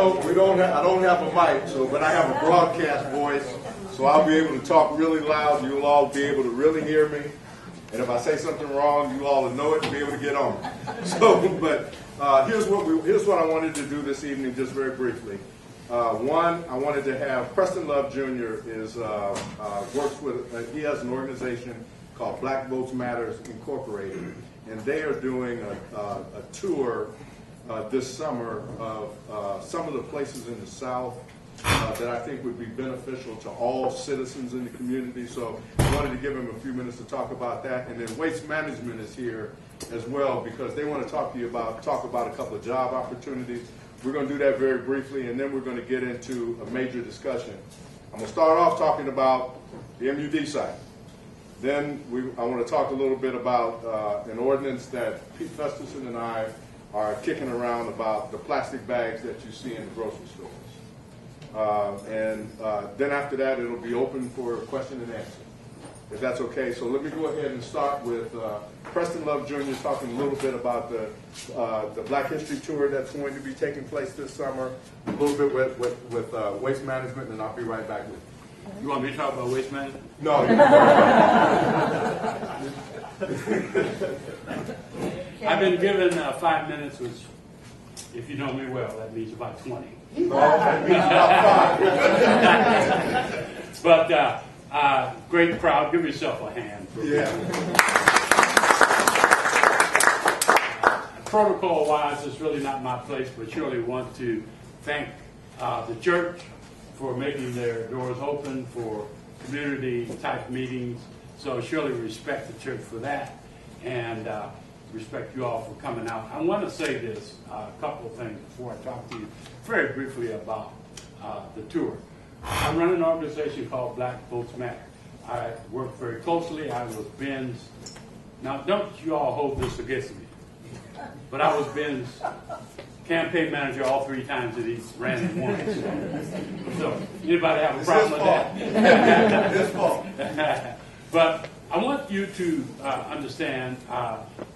I don't have a mic, but I have a broadcast voice, so I'll be able to talk really loud. You'll all be able to really hear me. And if I say something wrong, you all will know it and be able to get on. Here's what I wanted to do this evening, just very briefly. One, I wanted to have Preston Love Jr. works with, he has an organization called Black Votes Matters Incorporated, and they are doing a tour this summer of some of the places in the South that I think would be beneficial to all citizens in the community. So I wanted to give him a few minutes to talk about that. And then Waste Management is here as well because they want to talk about a couple of job opportunities. We're going to do that very briefly, and then we're going to get into a major discussion. I'm going to start off talking about the MUD site. Then I want to talk a little bit about an ordinance that Pete Festerson and I are kicking around about the plastic bags that you see in the grocery stores. Then after that, it'll be open for question and answer, if that's okay. So let me go ahead and start with Preston Love Jr. talking a little bit about the Black History Tour that's going to be taking place this summer, a little bit with Waste Management, and I'll be right back with you. You want me to talk about Waste Management? No. I've been given 5 minutes, which, if you know me well, that means about 20. But great crowd. Give yourself a hand. Protocol-wise, it's really not my place, but surely want to thank the church for making their doors open for community-type meetings. So surely respect the church for that, and respect you all for coming out. I want to say this, a couple of things before I talk to you very briefly about the tour. I run an organization called Black Votes Matter. I work very closely. I was Ben's, now don't you all hold this against me, but I was Ben's campaign manager all 3 times that he's ran in once. So anybody have a problem with that? His fault. But I want you to understand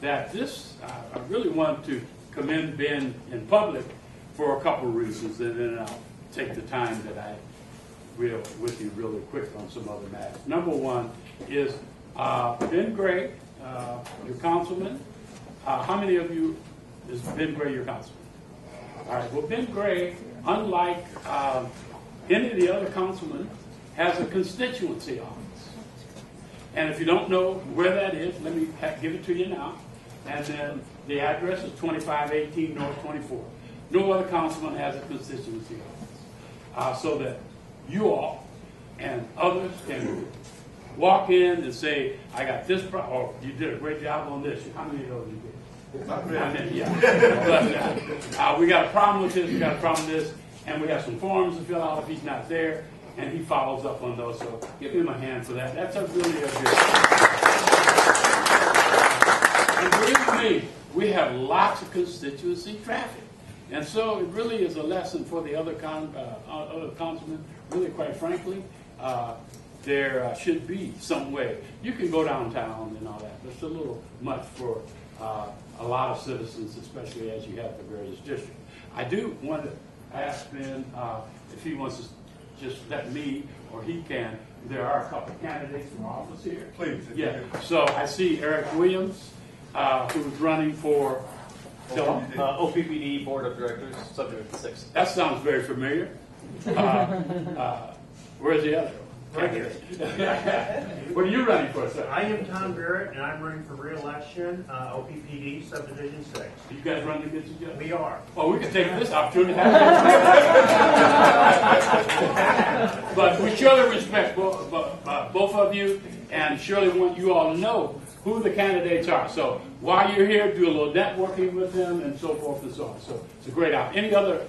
that this, I really want to commend Ben in public for a couple of reasons, and then I'll take the time that I will with you really quick on some other matters. Number one is Ben Gray, your councilman. How many of you is Ben Gray your councilman? All right, well, Ben Gray, unlike any of the other councilmen, has a constituency office. And if you don't know where that is, let me give it to you now. And then the address is 2518 North 24. No other councilman has a constituency office. So that you all and others can walk in and say, I got this problem, or you did a great job on this. How many of those you did? Yeah. But we got a problem with this, we got a problem with this, and we have some forms to fill out if he's not there. And he follows up on those, so give him a hand for that. That's really a good. And believe me, we have lots of constituency traffic. And so it really is a lesson for the other councilmen. Really, quite frankly, there should be some way. You can go downtown and all that, but it's a little much for a lot of citizens, especially as you have the various districts. I do want to ask Ben if he wants to just let me, or he can. There are a couple of candidates from office here. Please. Yeah. So I see Eric Williams, who's running for OPPD Board of Directors, Subdivision 6. That sounds very familiar. Where's the other? Right here. What are you running for, sir? I am Tom Barrett, and I'm running for re-election, OPPD Subdivision 6. You guys running against each other? We are. Well, we can take this opportunity. But we surely respect both of you, and surely want you all to know who the candidates are. So while you're here, do a little networking with them, and so forth and so on. So it's a great opportunity. Any other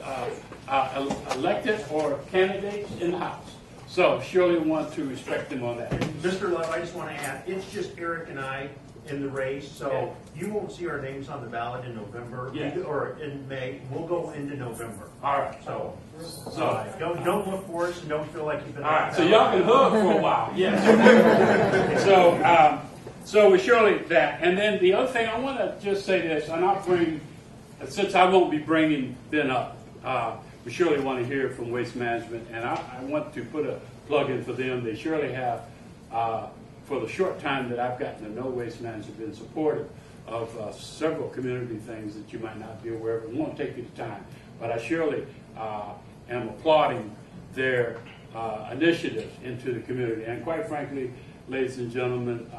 elected or candidates in the House? So surely want to respect them on that. Mr. Love, I just want to add, it's just Eric and I in the race, so you won't see our names on the ballot in November or in May. We'll go into November. All right. So don't look for us and don't feel like you've been. All right. So y'all can hug for a while. Yes. So we surely that. And then the other thing I want to just say this, and I'll bring, since I won't be bringing Ben up, we surely want to hear from Waste Management, and I want to put a plug in for them. They surely have, for the short time that I've gotten to know Waste Management, been supportive of several community things that you might not be aware of. It won't take you the time, but I surely am applauding their initiatives into the community. And quite frankly, ladies and gentlemen,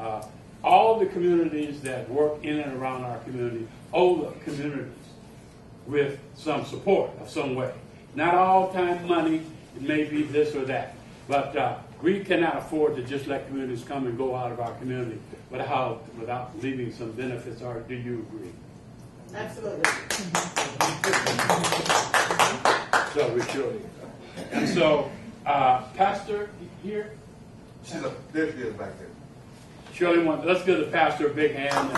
all the communities that work in and around our community owe the communities with some support of some way. Not all time money, it may be this or that, but we cannot afford to just let communities come and go out of our community without leaving some benefits. Or do you agree? Absolutely. So we surely. And so, Pastor here? There she is back there. Surely let's give the pastor a big hand.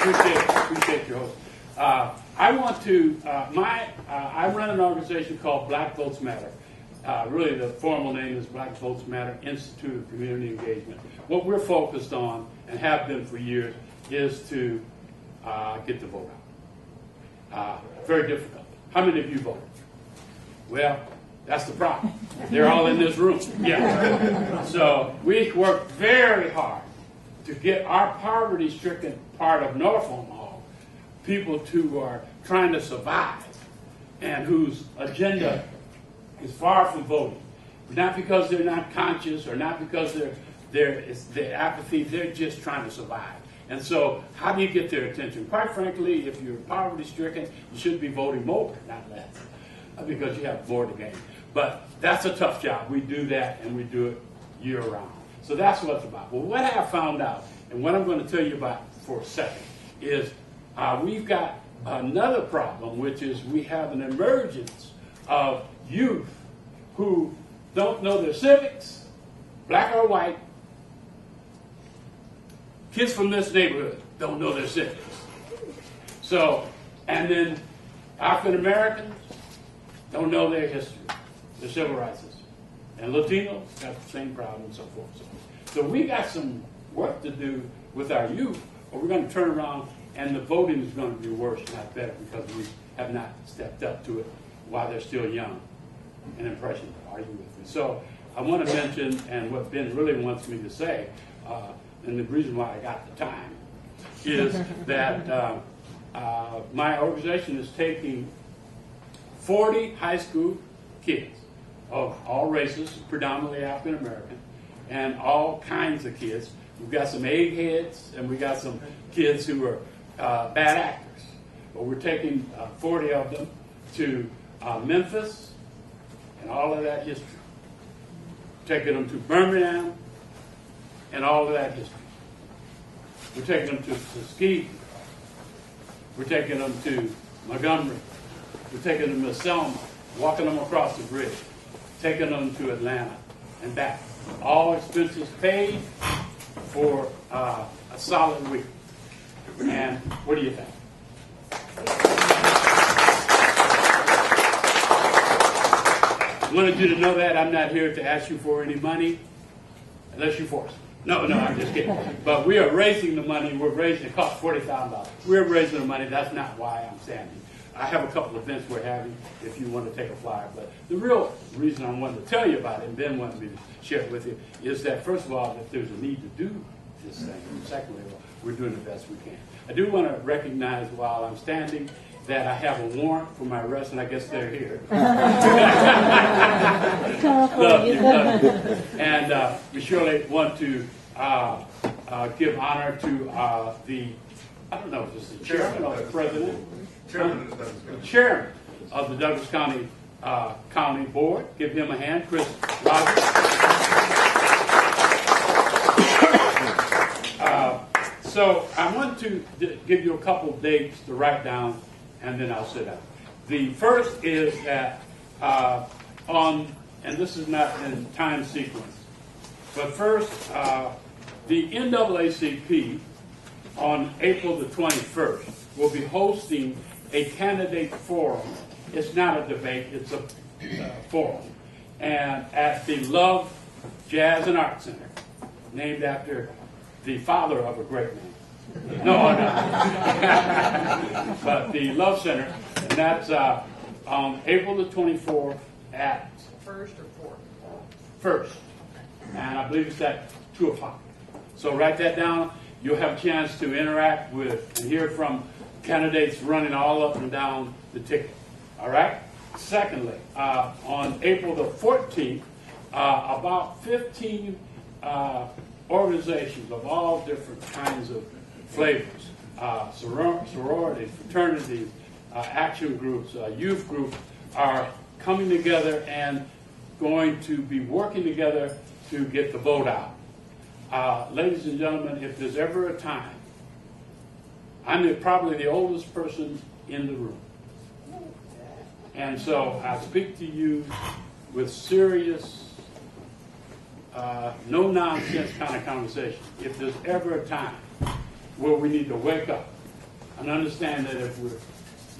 Appreciate your host. I want to, I run an organization called Black Votes Matter. Really the formal name is Black Votes Matter Institute of Community Engagement. What we're focused on, and have been for years, is to get the vote out. Very difficult. How many of you voted? Well, that's the problem. They're all in this room. Yeah. So we work very hard to get our poverty-stricken part of North Omaha, people who are trying to survive and whose agenda is far from voting. Not because they're not conscious or not because it's their apathy, they're just trying to survive. And so how do you get their attention? Quite frankly, if you're poverty-stricken, you should be voting more, not less, because you have more to gain. But that's a tough job. We do that, and we do it year-round. So that's what it's about. Well, what I found out, and what I'm going to tell you about for a second, is we've got another problem, which is we have an emergence of youth who don't know their civics, black or white. Kids from this neighborhood don't know their civics. So, and then African Americans don't know their history, their civil rights history. And Latinos got the same problem, and so forth. So we got some work to do with our youth, or we're going to turn around and the voting is going to be worse, not better, because we have not stepped up to it while they're still young and impressionable. Are you with me? So I want to mention, and what Ben really wants me to say, and the reason why I got the time, is that my organization is taking 40 high school kids of all races, predominantly African American, and all kinds of kids. We've got some eggheads, and we got some kids who are bad actors. But we're taking 40 of them to Memphis and all of that history. Taking them to Birmingham and all of that history. We're taking them to Tuskegee. We're taking them to Montgomery. We're taking them to Selma, walking them across the bridge, taking them to Atlanta and back. All expenses paid for a solid week. And what do you think? I wanted you to know that I'm not here to ask you for any money unless you force me. No, I'm just kidding. But we are raising the money. It costs $40,000. We're raising the money. That's not why I'm standing. I have a couple of events we're having if you want to take a flyer. But the real reason I wanted to tell you about it, and Ben wanted me to share it with you, is that, first of all, that there's a need to do this thing. And secondly, we're doing the best we can. I do want to recognize while I'm standing that I have a warrant for my arrest, and I guess they're here. Love you. And we surely want to give honor to I don't know if this is the chairman or the president? Chairman of the Douglas County County Board. Give him a hand, Chris Rogers. So I want to give you a couple of dates to write down, and then I'll sit down. The first is that and this is not in time sequence, but first, the NAACP on April the 21st will be hosting a candidate forum. It's not a debate, it's a forum. And at the Love Jazz and Art Center, named after the father of a great man, No, no. But the Love Center, and that's on April the 24th at First or fourth? First. And I believe it's at 2 o'clock. So write that down. You'll have a chance to interact with and hear from candidates running all up and down the ticket. All right? Secondly, on April the 14th, about 15 organizations of all different kinds of flavors, sororities, fraternities, action groups, youth groups are coming together and going to be working together to get the vote out. Ladies and gentlemen, if there's ever a time, I'm probably the oldest person in the room. And so I speak to you with serious, no nonsense kind of conversation. If there's ever a time where we need to wake up and understand that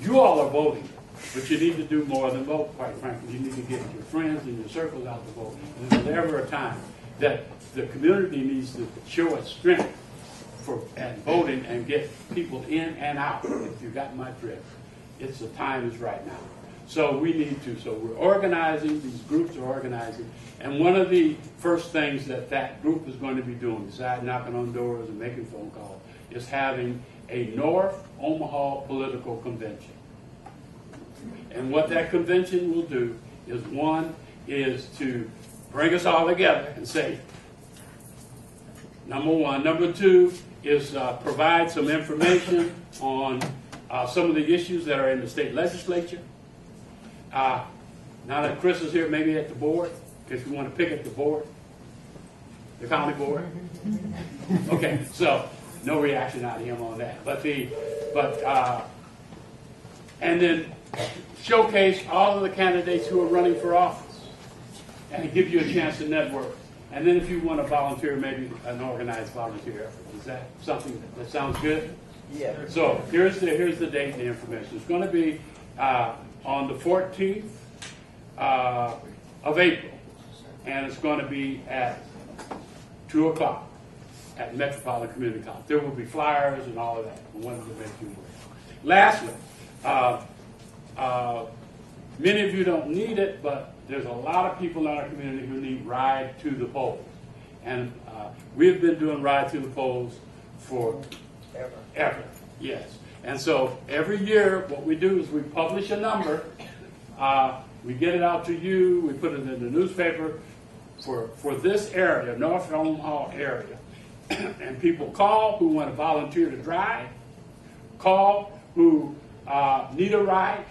you all are voting, but you need to do more than vote, quite frankly. You need to get your friends and your circles out to vote. And if there's ever a time that the community needs to show its strength and voting and get people in and out, if you got my drift, the time is right now. So we need to. So we're organizing. These groups are organizing. And one of the first things that group is going to be doing, besides knocking on doors and making phone calls, is having a North Omaha political convention. And what that convention will do is to bring us all together and say, number one. Number two is provide some information on some of the issues that are in the state legislature. Now that Chris is here, maybe at the board, if you want to pick at the board, the county board. Okay, so no reaction out of him on that. And then showcase all of the candidates who are running for office and give you a chance to network. And then if you want to volunteer, maybe an organized volunteer effort. Is that something that sounds good? Yeah. So here's the date and the information. It's going to be on the 14th of April, and it's going to be at 2 o'clock at Metropolitan Community College. There will be flyers and all of that. I wanted to make you aware. Lastly, many of you don't need it, but there's a lot of people in our community who need Ride to the Polls. And we've been doing Ride to the Polls for ever. Yes. And so every year what we do is we publish a number, we get it out to you, we put it in the newspaper for this area, North Omaha area. And people call who want to volunteer to drive, call who need a ride.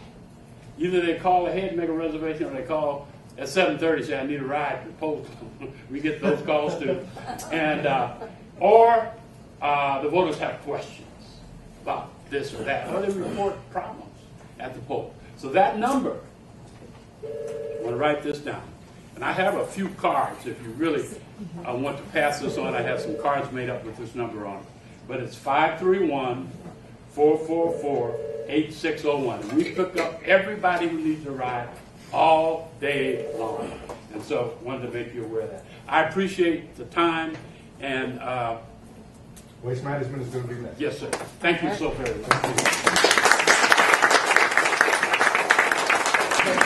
Either they call ahead and make a reservation, or they call at 7:30 say, I need a ride to the polls. We get those calls too. And or the voters have questions about this or that, or they report problems at the poll. So that number, I'm going to write this down. And I have a few cards. If you really want to pass this on, I have some cards made up with this number on it. But it's 531-444-8601. And we pick up everybody who needs a ride all day long. And so I wanted to make you aware of that. I appreciate the time, and Waste management is going to be next. yes, sir. Thank you so very much.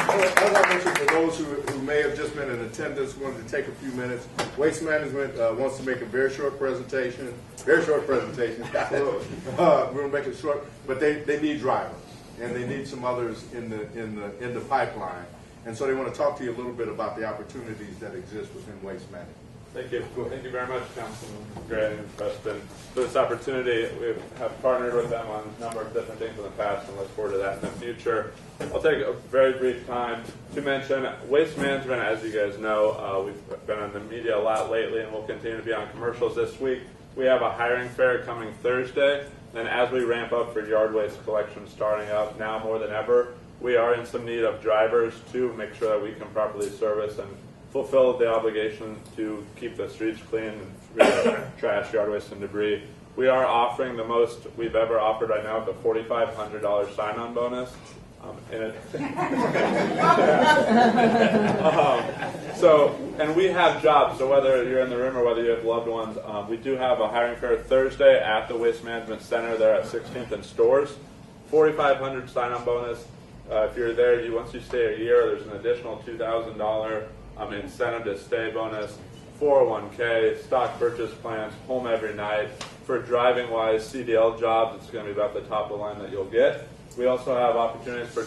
As I mentioned, for those who may have just been in attendance, wanted to take a few minutes. Waste Management wants to make a very short presentation. Very short presentation. We're going to make it short, but they need drivers, and they need some others in the pipeline. And so they want to talk to you a little bit about the opportunities that exist within Waste Management. Thank you. Thank you very much, Councilman Gray and Preston, for this opportunity. We have partnered with them on a number of different things in the past and look forward to that in the future. I'll take a very brief time to mention Waste Management. As you guys know, we've been in the media a lot lately, and we'll continue to be on commercials this week. We have a hiring fair coming Thursday. Then as we ramp up for yard waste collection starting up now more than ever, we are in some need of drivers to make sure that we can properly service and fulfill the obligation to keep the streets clean and trash, yard waste, and debris. We are offering the most we've ever offered right now, the $4,500 sign-on bonus. And we have jobs, so whether you're in the room or whether you have loved ones, we do have a hiring fair Thursday at the Waste Management Center there at 16th and Stores. $4,500 sign-on bonus. If you're there, once you stay a year, there's an additional $2,000 incentive to stay bonus, 401k, stock purchase plans, home every night. For driving-wise CDL jobs, it's going to be about the top of the line that you'll get. We also have opportunities for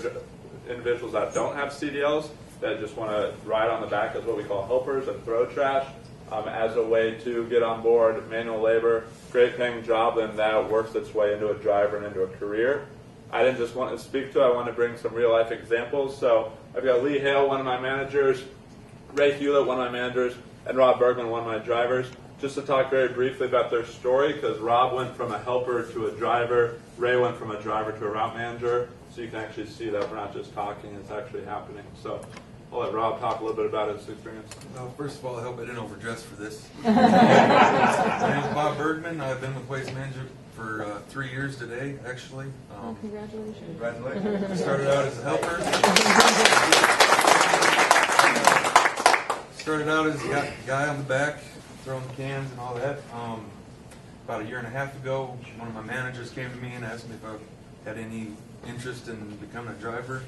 individuals that don't have CDLs that just want to ride on the back as what we call helpers and throw trash as a way to get on board manual labor, great paying job, and that works its way into a driver and into a career. I didn't just want to speak to, I want to bring some real life examples. So I've got Lee Hale, one of my managers, Ray Hewlett, one of my managers, and Rob Bergman, one of my drivers, just to talk very briefly about their story, because Rob went from a helper to a driver, Ray went from a driver to a route manager, so you can actually see that we're not just talking, it's actually happening. So I'll let Rob talk a little bit about his experience. Well, first of all, I hope I didn't overdress for this. My name is Bob Bergman. I've been with Waste Management for 3 years today, actually. Congratulations. Congratulations. I started out as a helper. Started out as a guy on the back, throwing the cans and all that. About a year and a half ago, one of my managers came to me and asked me if I had any interest in becoming a driver.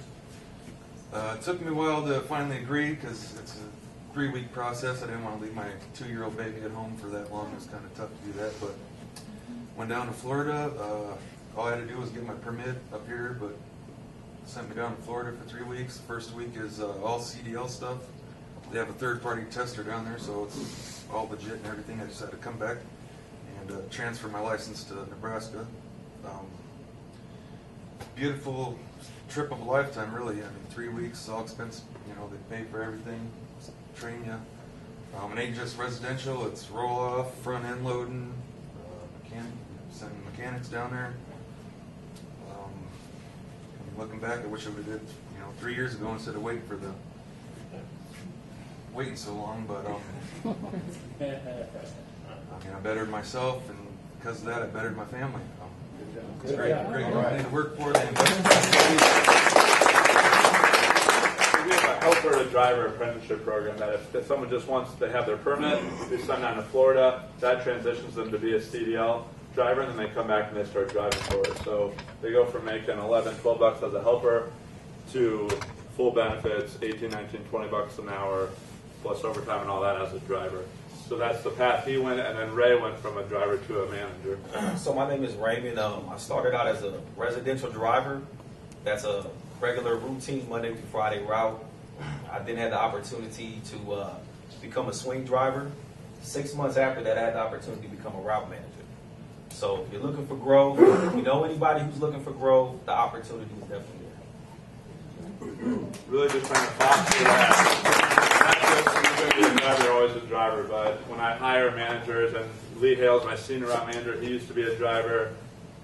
It took me a while to finally agree because it's a 3-week process. I didn't want to leave my 2-year-old baby at home for that long. It was kind of tough to do that, but went down to Florida. All I had to do was get my permit up here, but sent me down to Florida for 3 weeks. The first week is all CDL stuff. They have a third-party tester down there, so it's all legit and everything. I just had to come back and transfer my license to Nebraska. Beautiful trip of a lifetime, really. I mean, 3 weeks, all expense. You know, they pay for everything, train you. It ain't just residential; it's roll off, front end loading, sending mechanics down there. Looking back, I wish I would have did 3 years ago instead of waiting so long. But I mean, I bettered myself, and because of that, I bettered my family. It's a great company to work for. They We have a helper to driver apprenticeship program that if someone just wants to have their permit, they send down to Florida, that transitions them to be a CDL driver, and then they come back and they start driving for it. So they go from making $11, $12 as a helper to full benefits, $18, $19, $20 an hour, plus overtime and all that as a driver. So that's the path he went, and then Ray went from a driver to a manager. So my name is Raymond. I started out as a residential driver. That's a regular routine Monday through Friday route. I then had the opportunity to become a swing driver. 6 months after that, I had the opportunity to become a route manager. So if you're looking for growth, if you know anybody who's looking for growth, the opportunity is definitely there. Really just trying to foster that. Not just you're going to be a driver, you're always a driver, but when I hire managers, and Lee Hale's my senior route manager, he used to be a driver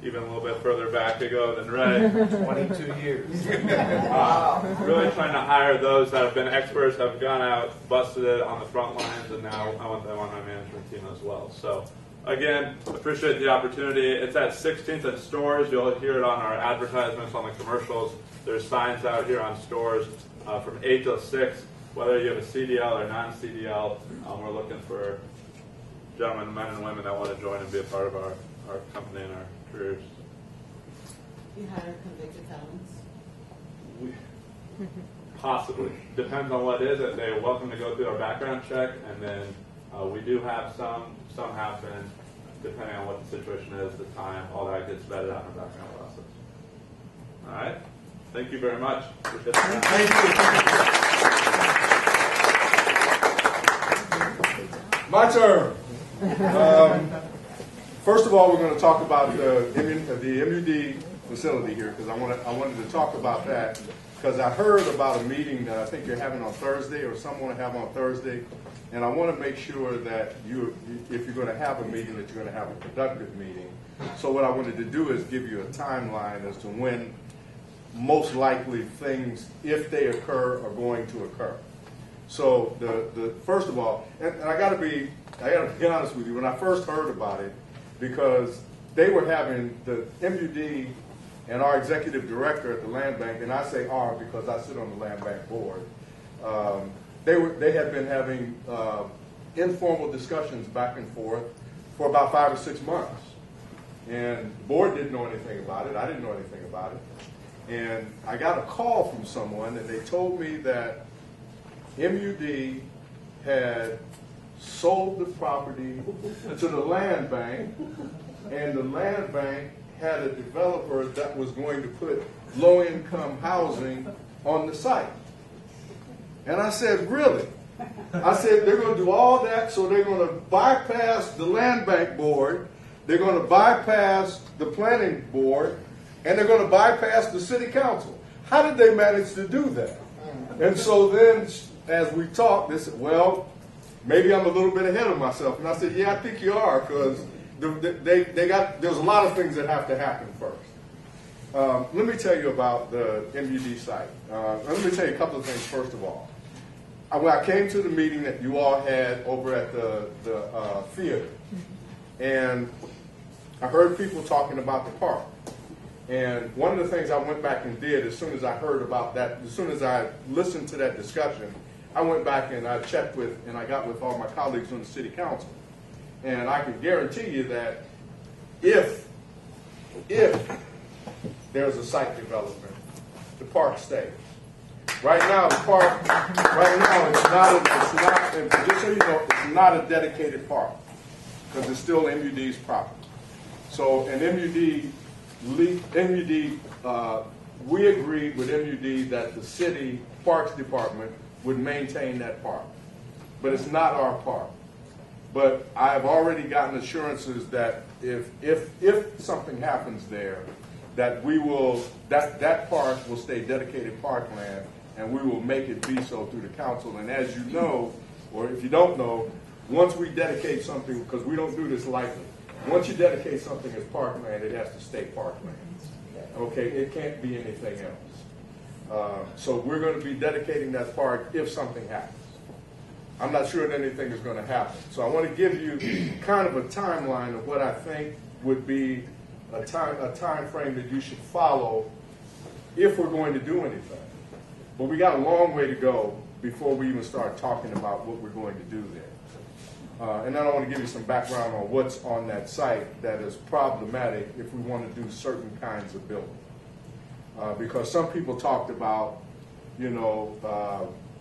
even a little bit further back ago than Ray. 22 years. Really trying to hire those that have been experts, have gone out, busted it on the front lines, and now I want them on my management team as well. So again, appreciate the opportunity. It's at 16th and Stores. You'll hear it on our advertisements, on the commercials. There's signs out here on Stores from 8 till 6. Whether you have a CDL or non-CDL, we're looking for gentlemen, men, and women that want to join and be a part of our company and our careers. You hire convicted felons? Possibly. Depends on what it is. They're welcome to go through our background check, and then we do have some happen, depending on what the situation is, the time, all that gets vetted out in the background process. All right. Thank you very much. My turn. First of all, we're going to talk about the MUD facility here, because I wanted to talk about that, because I heard about a meeting that I think you're having on Thursday, or some want to have on Thursday, and I want to make sure that if you're going to have a meeting, that you're going to have a productive meeting. So what I wanted to do is give you a timeline as to when most likely things, if they occur, are going to occur. So the first of all, and I got to be honest with you. When I first heard about it, because they were having the MUD and our executive director at the land bank, and I say our because I sit on the land bank board, they had been having informal discussions back and forth for about 5 or 6 months. And the board didn't know anything about it. I didn't know anything about it. And I got a call from someone, and they told me that MUD had sold the property to the land bank, and the land bank had a developer that was going to put low-income housing on the site. And I said, really? I said, they're going to do all that, so they're going to bypass the land bank board, they're going to bypass the planning board, and they're going to bypass the city council. How did they manage to do that? And so then, as we talked, they said, well, maybe I'm a little bit ahead of myself. And I said, yeah, I think you are, because there's a lot of things that have to happen first. Let me tell you about the MUD site. Let me tell you a couple of things first of all. When I came to the meeting that you all had over at the theater, and I heard people talking about the park. And one of the things I went back and did as soon as I heard about that, as soon as I listened to that discussion, I went back and I checked with, and I got with all my colleagues on the city council. And I can guarantee you that if there's a site development, the park stays. Right now, the park, right now, just so you know, it's not a dedicated park because it's still MUD's property. So, and we agreed with MUD that the city parks department would maintain that park, but it's not our park. But I've already gotten assurances that if something happens there, that that park will stay dedicated parkland, and we will make it be so through the council. And as you know, or if you don't know, once we dedicate something, because we don't do this lightly, once you dedicate something as parkland, it has to stay parkland. Okay, it can't be anything else. So we're going to be dedicating that park if something happens. I'm not sure that anything is going to happen. So I want to give you kind of a timeline of what I think would be a time frame that you should follow if we're going to do anything. But we got a long way to go before we even start talking about what we're going to do there. And then I want to give you some background on what's on that site that is problematic if we want to do certain kinds of building. Because some people talked about,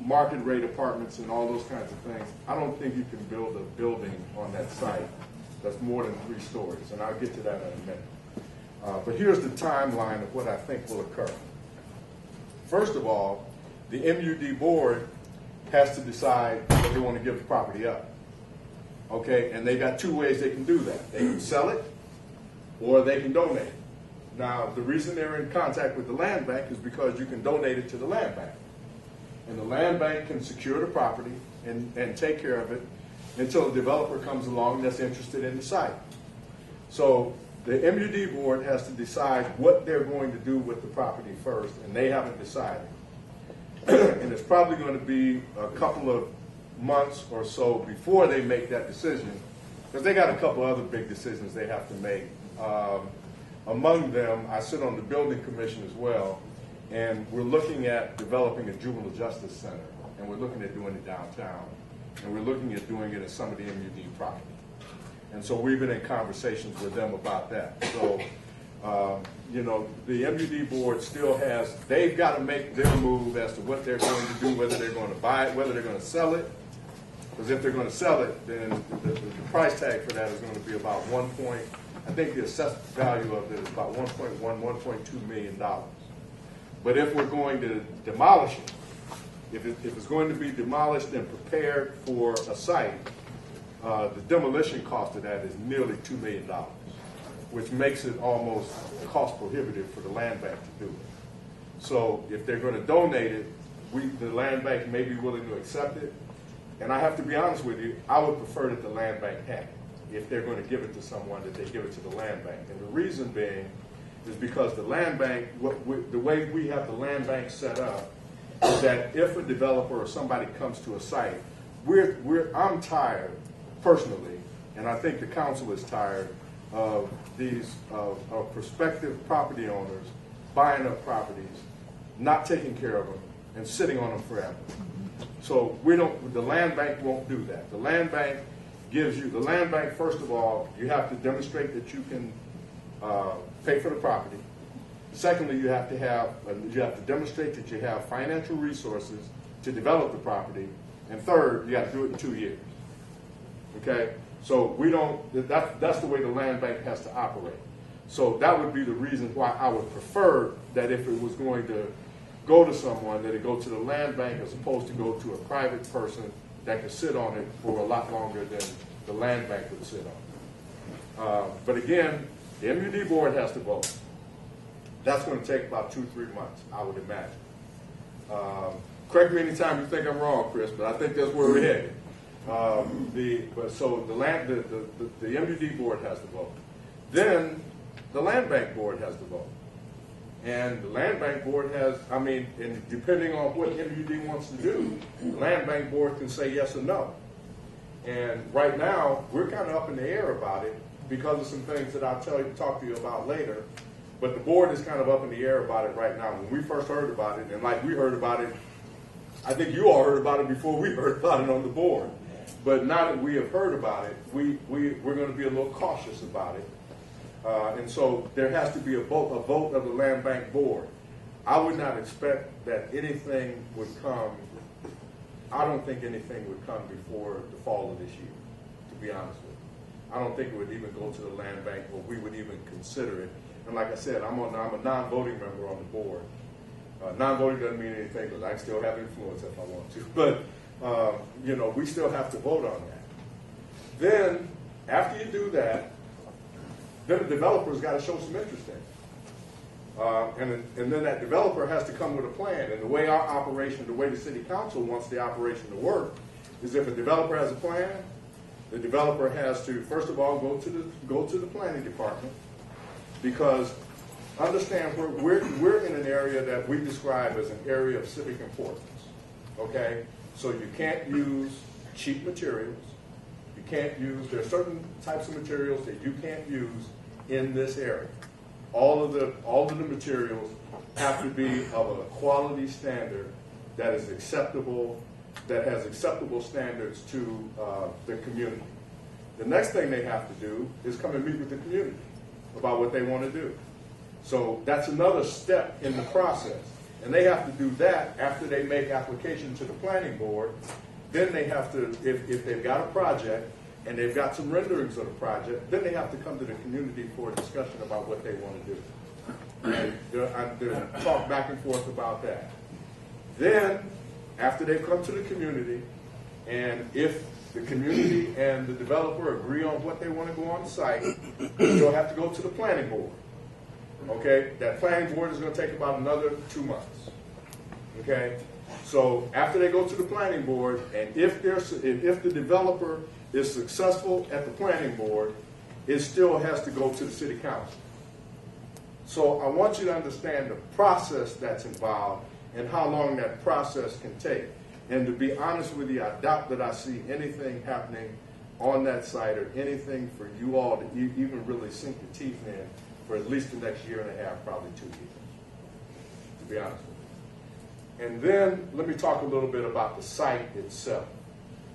market rate apartments and all those kinds of things. I don't think you can build a building on that site that's more than 3 stories, and I'll get to that in a minute. But here's the timeline of what I think will occur. First of all, the MUD board has to decide that they want to give the property up. Okay, and they got 2 ways they can do that. They can sell it, or they can donate it. Now, the reason they're in contact with the land bank is because you can donate it to the land bank. And the land bank can secure the property and take care of it until a developer comes along that's interested in the site. So the MUD board has to decide what they're going to do with the property first, and they haven't decided. And it's probably going to be a couple of months or so before they make that decision, because they got a couple other big decisions they have to make. Among them, I sit on the building commission as well, and we're looking at developing a juvenile justice center, and we're looking at doing it downtown, and we're looking at doing it at some of the MUD property. And so we've been in conversations with them about that. So, the MUD board still has, they've got to make their move as to what they're going to do, whether they're going to buy it, whether they're going to sell it. Because if they're going to sell it, then the price tag for that is going to be about I think the assessed value of it is about $1.2 million. But if we're going to demolish it, if it's going to be demolished and prepared for a site, the demolition cost of that is nearly $2 million, which makes it almost cost prohibitive for the land bank to do it. So if they're going to donate it, the land bank may be willing to accept it. And I have to be honest with you, I would prefer that the land bank had it. If they're going to give it to someone, that they give it to the land bank. And the reason being is because the land bank, the way we have the land bank set up, is that if a developer or somebody comes to a site, I'm tired, personally, and I think the council is tired, of these of prospective property owners buying up properties, not taking care of them, and sitting on them forever. So we don't. The land bank won't do that. The land bank gives you. The land bank, first of all, you have to demonstrate that you can pay for the property. Secondly, you have to demonstrate that you have financial resources to develop the property. And third, you have to do it in 2 years. Okay? So we don't, that's the way the land bank has to operate. So that would be the reason why I would prefer that if it was going to go to someone, that it go to the land bank as opposed to go to a private person that could sit on it for a lot longer than the land bank would sit on it. But again, the MUD board has to vote. That's going to take about 2-3 months, I would imagine. Correct me anytime you think I'm wrong, Chris, but I think that's where we're headed. So the MUD board has to vote. Then the land bank board has to vote. And the land bank board has, and depending on what MUD wants to do, the land bank board can say yes or no. And right now, we're kind of up in the air about it because of some things that I'll talk to you about later. But the board is kind of up in the air about it right now. When we first heard about it, and like we heard about it, I think you all heard about it before we heard about it on the board. But now that we have heard about it, we're going to be a little cautious about it. And so there has to be a vote of the land bank board. I would not expect that anything would come. I don't think anything would come before the fall of this year, to be honest with you. I don't think it would even go to the land bank or we would even consider it. And like I said, I'm a non-voting member on the board. Non-voting doesn't mean anything because I can still have influence if I want to. But, we still have to vote on that. Then, after you do that, then the developer's got to show some interest in it. And then that developer has to come with a plan. And the way our operation, the way the city council wants the operation to work, is if a developer has a plan, the developer has to, first of all, go to the planning department. Because understand, we're in an area that we describe as an area of civic importance, okay? So you can't use cheap materials. You can't use, there are certain types of materials that you can't use in this area. All of the materials have to be of a quality standard that is acceptable, that has acceptable standards to the community. The next thing they have to do is come and meet with the community about what they want to do. So that's another step in the process. And they have to do that after they make application to the planning board. Then they have to, if they've got a project and they've got some renderings of the project, then they have to come to the community for a discussion about what they want to do. And they'll talk back and forth about that. Then, after they come to the community, and if the community and the developer agree on what they want to go on site, they'll have to go to the planning board. Okay? That planning board is going to take about another 2 months. Okay? So after they go to the planning board, and if the developer is successful at the planning board, it still has to go to the city council. So I want you to understand the process that's involved and how long that process can take. And to be honest with you, I doubt that I see anything happening on that site or anything for you all to even really sink your teeth in for at least the next year and a half, probably 2 years, to be honest with you. And then let me talk a little bit about the site itself,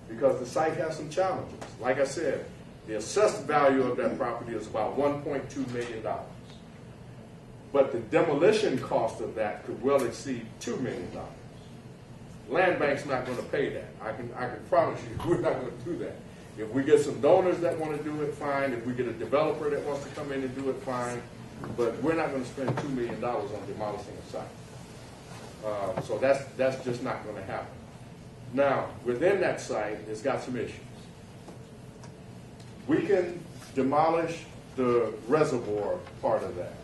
because the site has some challenges. Like I said, the assessed value of that property is about $1.2 million. But the demolition cost of that could well exceed $2 million. Land bank's not going to pay that. I can promise you, we're not going to do that. If we get some donors that want to do it, fine. If we get a developer that wants to come in and do it, fine. But we're not going to spend $2 million on demolishing a site. So that's just not going to happen. Now, within that site, it's got some issues. We can demolish the reservoir part of that.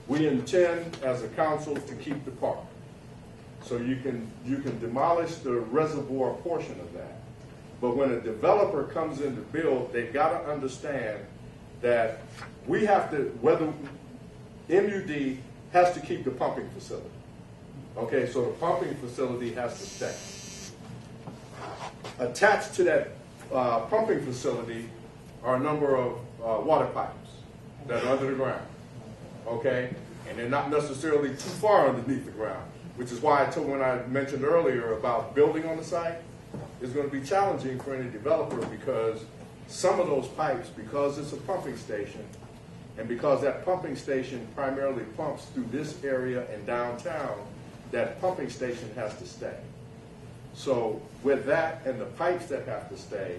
We intend, as a council, to keep the park. So you can demolish the reservoir portion of that. But when a developer comes in to build, they've got to understand that we have to, whether MUD has to keep the pumping facility. Okay, so the pumping facility has to stay. Attached to that pumping facility are a number of water pipes. that are under the ground, okay? And they're not necessarily too far underneath the ground, which is why when I mentioned earlier about building on the site, it's going to be challenging for any developer because some of those pipes, because it's a pumping station, and because that pumping station primarily pumps through this area and downtown, that pumping station has to stay. So with that and the pipes that have to stay,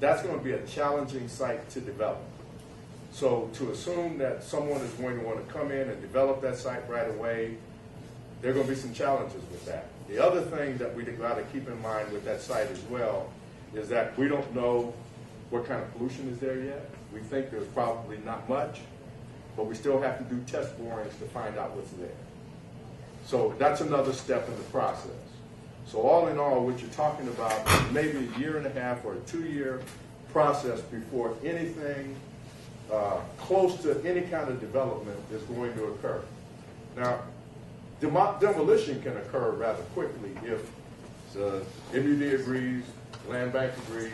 that's going to be a challenging site to develop. So to assume that someone is going to want to come in and develop that site right away, there are going to be some challenges with that. The other thing that we got to keep in mind with that site as well is that we don't know what kind of pollution is there yet. We think there's probably not much, but we still have to do test borings to find out what's there. So that's another step in the process. So all in all, what you're talking about is maybe a year and a half or a 2-year process before anything close to any kind of development is going to occur. Now, demolition can occur rather quickly if the MUD agrees, land bank agrees,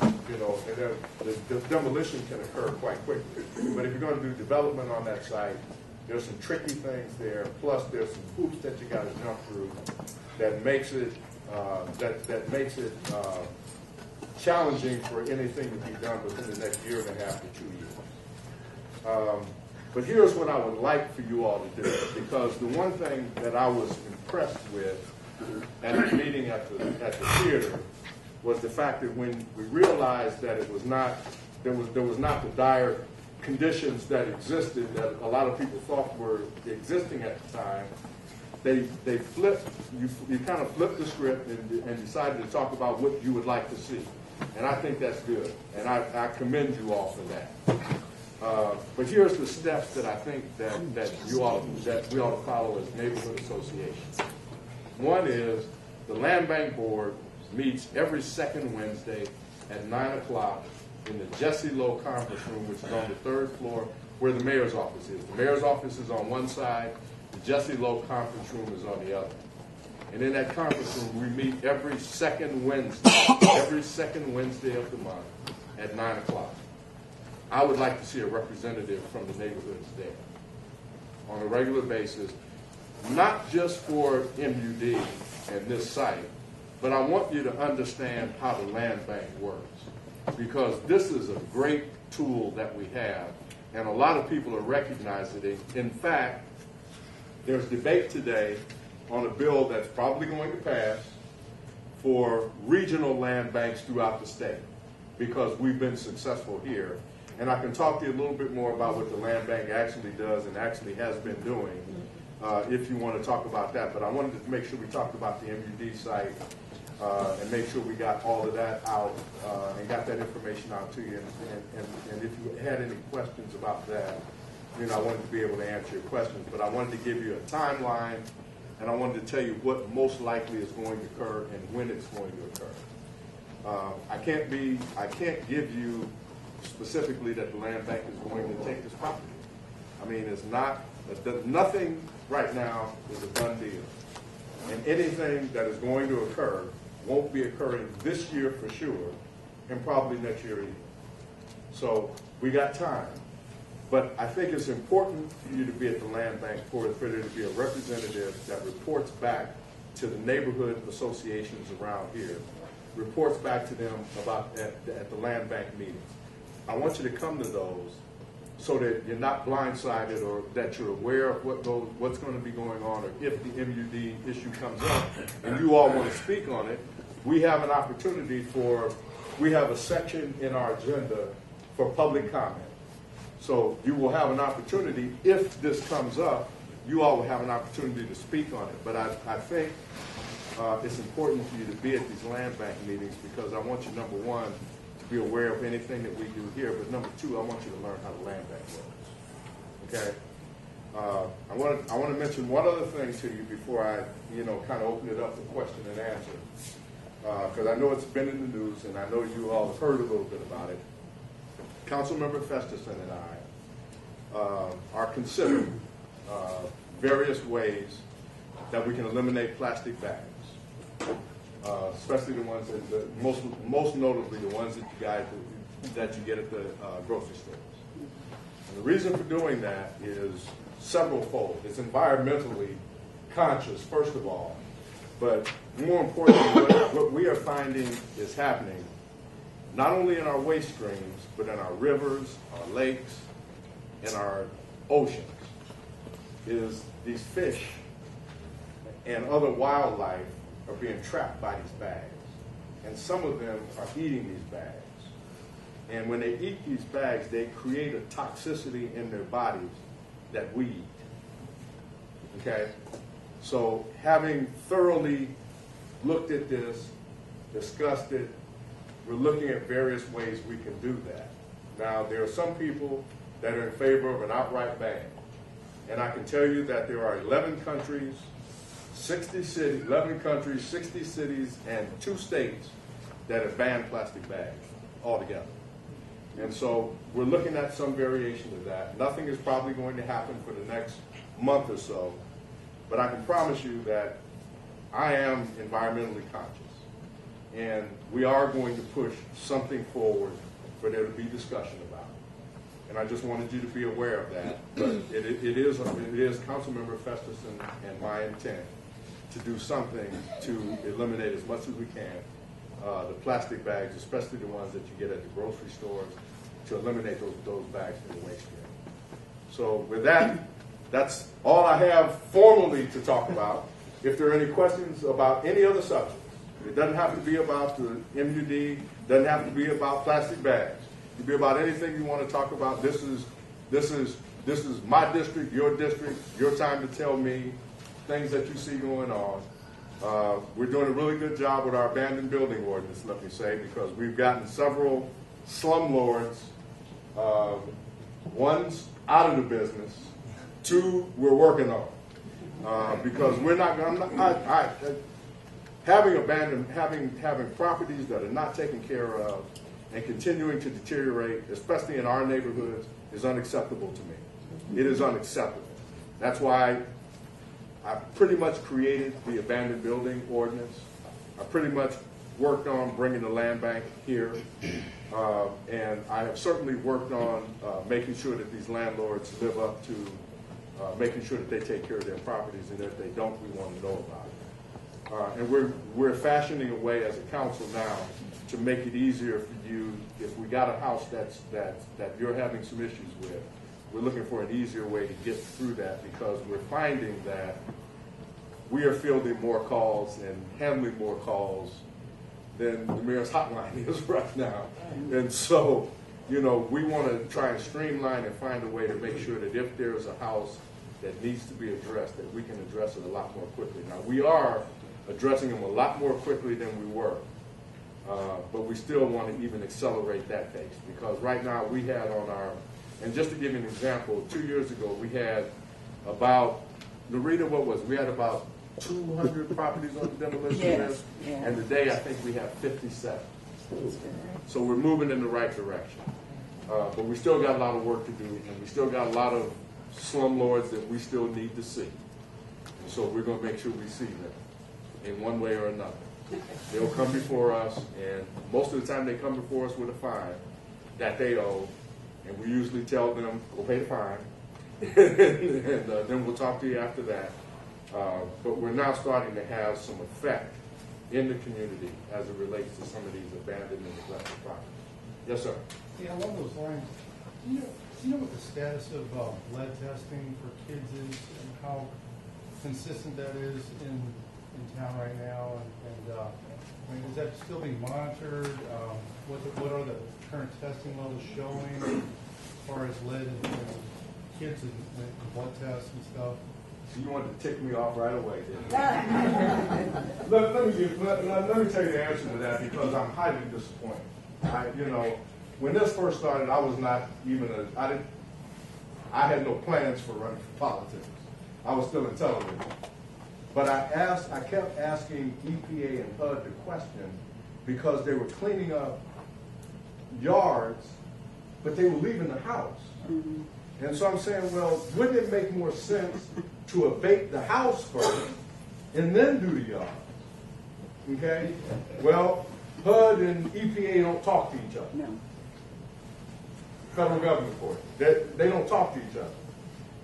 you know, and the demolition can occur quite quickly. But if you're going to do development on that site, there's some tricky things there. Plus, there's some hoops that you got to jump through that makes it challenging for anything to be done within the next year and a half to 2 years. But here's what I would like for you all to do, because the one thing that I was impressed with at the meeting at the theater was the fact that when we realized that it was not there was not the dire conditions that existed that a lot of people thought were existing at the time, they flipped, you kind of flipped the script and decided to talk about what you would like to see. And I think that's good. And I commend you all for that. But here's the steps that I think that we ought to follow as neighborhood associations. One is the Land Bank Board meets every second Wednesday at 9 o'clock in the Jesse Lowe Conference Room, which is on the 3rd floor where the mayor's office is. The mayor's office is on one side, the Jesse Lowe Conference Room is on the other. And in that conference room, we meet every second Wednesday of the month at 9 o'clock. I would like to see a representative from the neighborhoods there on a regular basis, not just for MUD and this site, but I want you to understand how the land bank works, because this is a great tool that we have, and a lot of people are recognizing it. In fact, there's debate today on a bill that's probably going to pass for regional land banks throughout the state, because we've been successful here. And I can talk to you a little bit more about what the land bank actually does and actually has been doing if you want to talk about that. But I wanted to make sure we talked about the MUD site and make sure we got all of that out and got that information out to you. And if you had any questions about that, I wanted to be able to answer your questions. But I wanted to give you a timeline, and I wanted to tell you what most likely is going to occur and when it's going to occur. I can't give you specifically that the land bank is going to take this property. I mean, nothing right now is a done deal. And anything that is going to occur won't be occurring this year for sure, and probably next year either. So we got time. But I think it's important for you to be at the land bank for there to be a representative that reports back to the neighborhood associations around here, reports back to them about at the land bank meetings. I want you to come to those so that you're not blindsided, or that you're aware of what's going to be going on, or if the MUD issue comes up and you all want to speak on it. We have an opportunity we have a section in our agenda for public comment. So you will have an opportunity, if this comes up, you all will have an opportunity to speak on it. But I think it's important for you to be at these land bank meetings, because I want you, number one, to be aware of anything that we do here, but number two, I want you to learn how the land bank works. Okay? I want to mention one other thing to you before I, kind of open it up for question and answer, because I know it's been in the news, and I know you all have heard a little bit about it. Councilmember Festerson and I are considering various ways that we can eliminate plastic bags, especially the ones that most notably the ones that you get at the grocery stores. And the reason for doing that is several-fold. It's environmentally conscious, first of all, but more importantly, what we are finding is happening not only in our waste streams, but in our rivers, our lakes, and our oceans, is these fish and other wildlife are being trapped by these bags. And some of them are eating these bags. And when they eat these bags, they create a toxicity in their bodies that we eat. Okay? So having thoroughly looked at this, discussed it, we're looking at various ways we can do that. Now, there are some people that are in favor of an outright ban. And I can tell you that there are 11 countries, 60 cities, 11 countries, 60 cities, and 2 states that have banned plastic bags altogether. And so we're looking at some variation of that. Nothing is probably going to happen for the next month or so, but I can promise you that I am environmentally conscious. And we are going to push something forward for there to be discussion about. And I just wanted you to be aware of that. But it is Councilmember Festerson and my intent to do something to eliminate as much as we can the plastic bags, especially the ones that you get at the grocery stores, to eliminate those bags from the waste stream. So with that, that's all I have formally to talk about. If there are any questions about any other subject, it doesn't have to be about the MUD, doesn't have to be about plastic bags. It can be about anything you want to talk about. This is my district, your time to tell me things that you see going on. We're doing a really good job with our abandoned building ordinance, let me say, because we've gotten several slumlords. One's out of the business. 2 we're working on because we're not. Having properties that are not taken care of and continuing to deteriorate, especially in our neighborhoods, is unacceptable to me. It is unacceptable. That's why I pretty much created the abandoned building ordinance. I pretty much worked on bringing the land bank here. And I have certainly worked on making sure that these landlords live up to making sure that they take care of their properties, and if they don't, we want to know about it. And we're fashioning a way as a council now to make it easier for you if we got a house that you're having some issues with. We're looking for an easier way to get through that because we're finding that we are fielding more calls and handling more calls than the mayor's hotline is right now. And so, we want to try and streamline and find a way to make sure that if there's a house that needs to be addressed, that we can address it a lot more quickly. Now, we are addressing them a lot more quickly than we were, but we still want to even accelerate that pace because right now we had on our, and just to give you an example, 2 years ago we had about, Narita, we had about 200 properties on the demolition list, and today I think we have 57. So we're moving in the right direction. But we still got a lot of work to do, and we still got a lot of slumlords that we still need to see. And so we're going to make sure we see them in one way or another. They'll come before us, and most of the time they come before us with a fine that they owe, and we usually tell them, go pay the fine, and then we'll talk to you after that. But we're now starting to have some effect in the community as it relates to some of these abandoned and neglected properties. Yes, sir. Yeah, along those lines, do you know what the status of lead testing for kids is and how consistent that is in town right now? And is that still being monitored? What are the current testing levels showing as far as lead and kids and blood tests and stuff? So you wanted to tick me off right away, didn't you? let me tell you the answer to that because I'm highly disappointed. When this first started, I was not even I had no plans for running for politics. I was still in television. But I kept asking EPA and HUD the question because they were cleaning up yards, but they were leaving the house. Mm-hmm. And so I'm saying, well, wouldn't it make more sense to abate the house first and then do the yard? Okay? Well, HUD and EPA don't talk to each other. No. federal government for it. They don't talk to each other.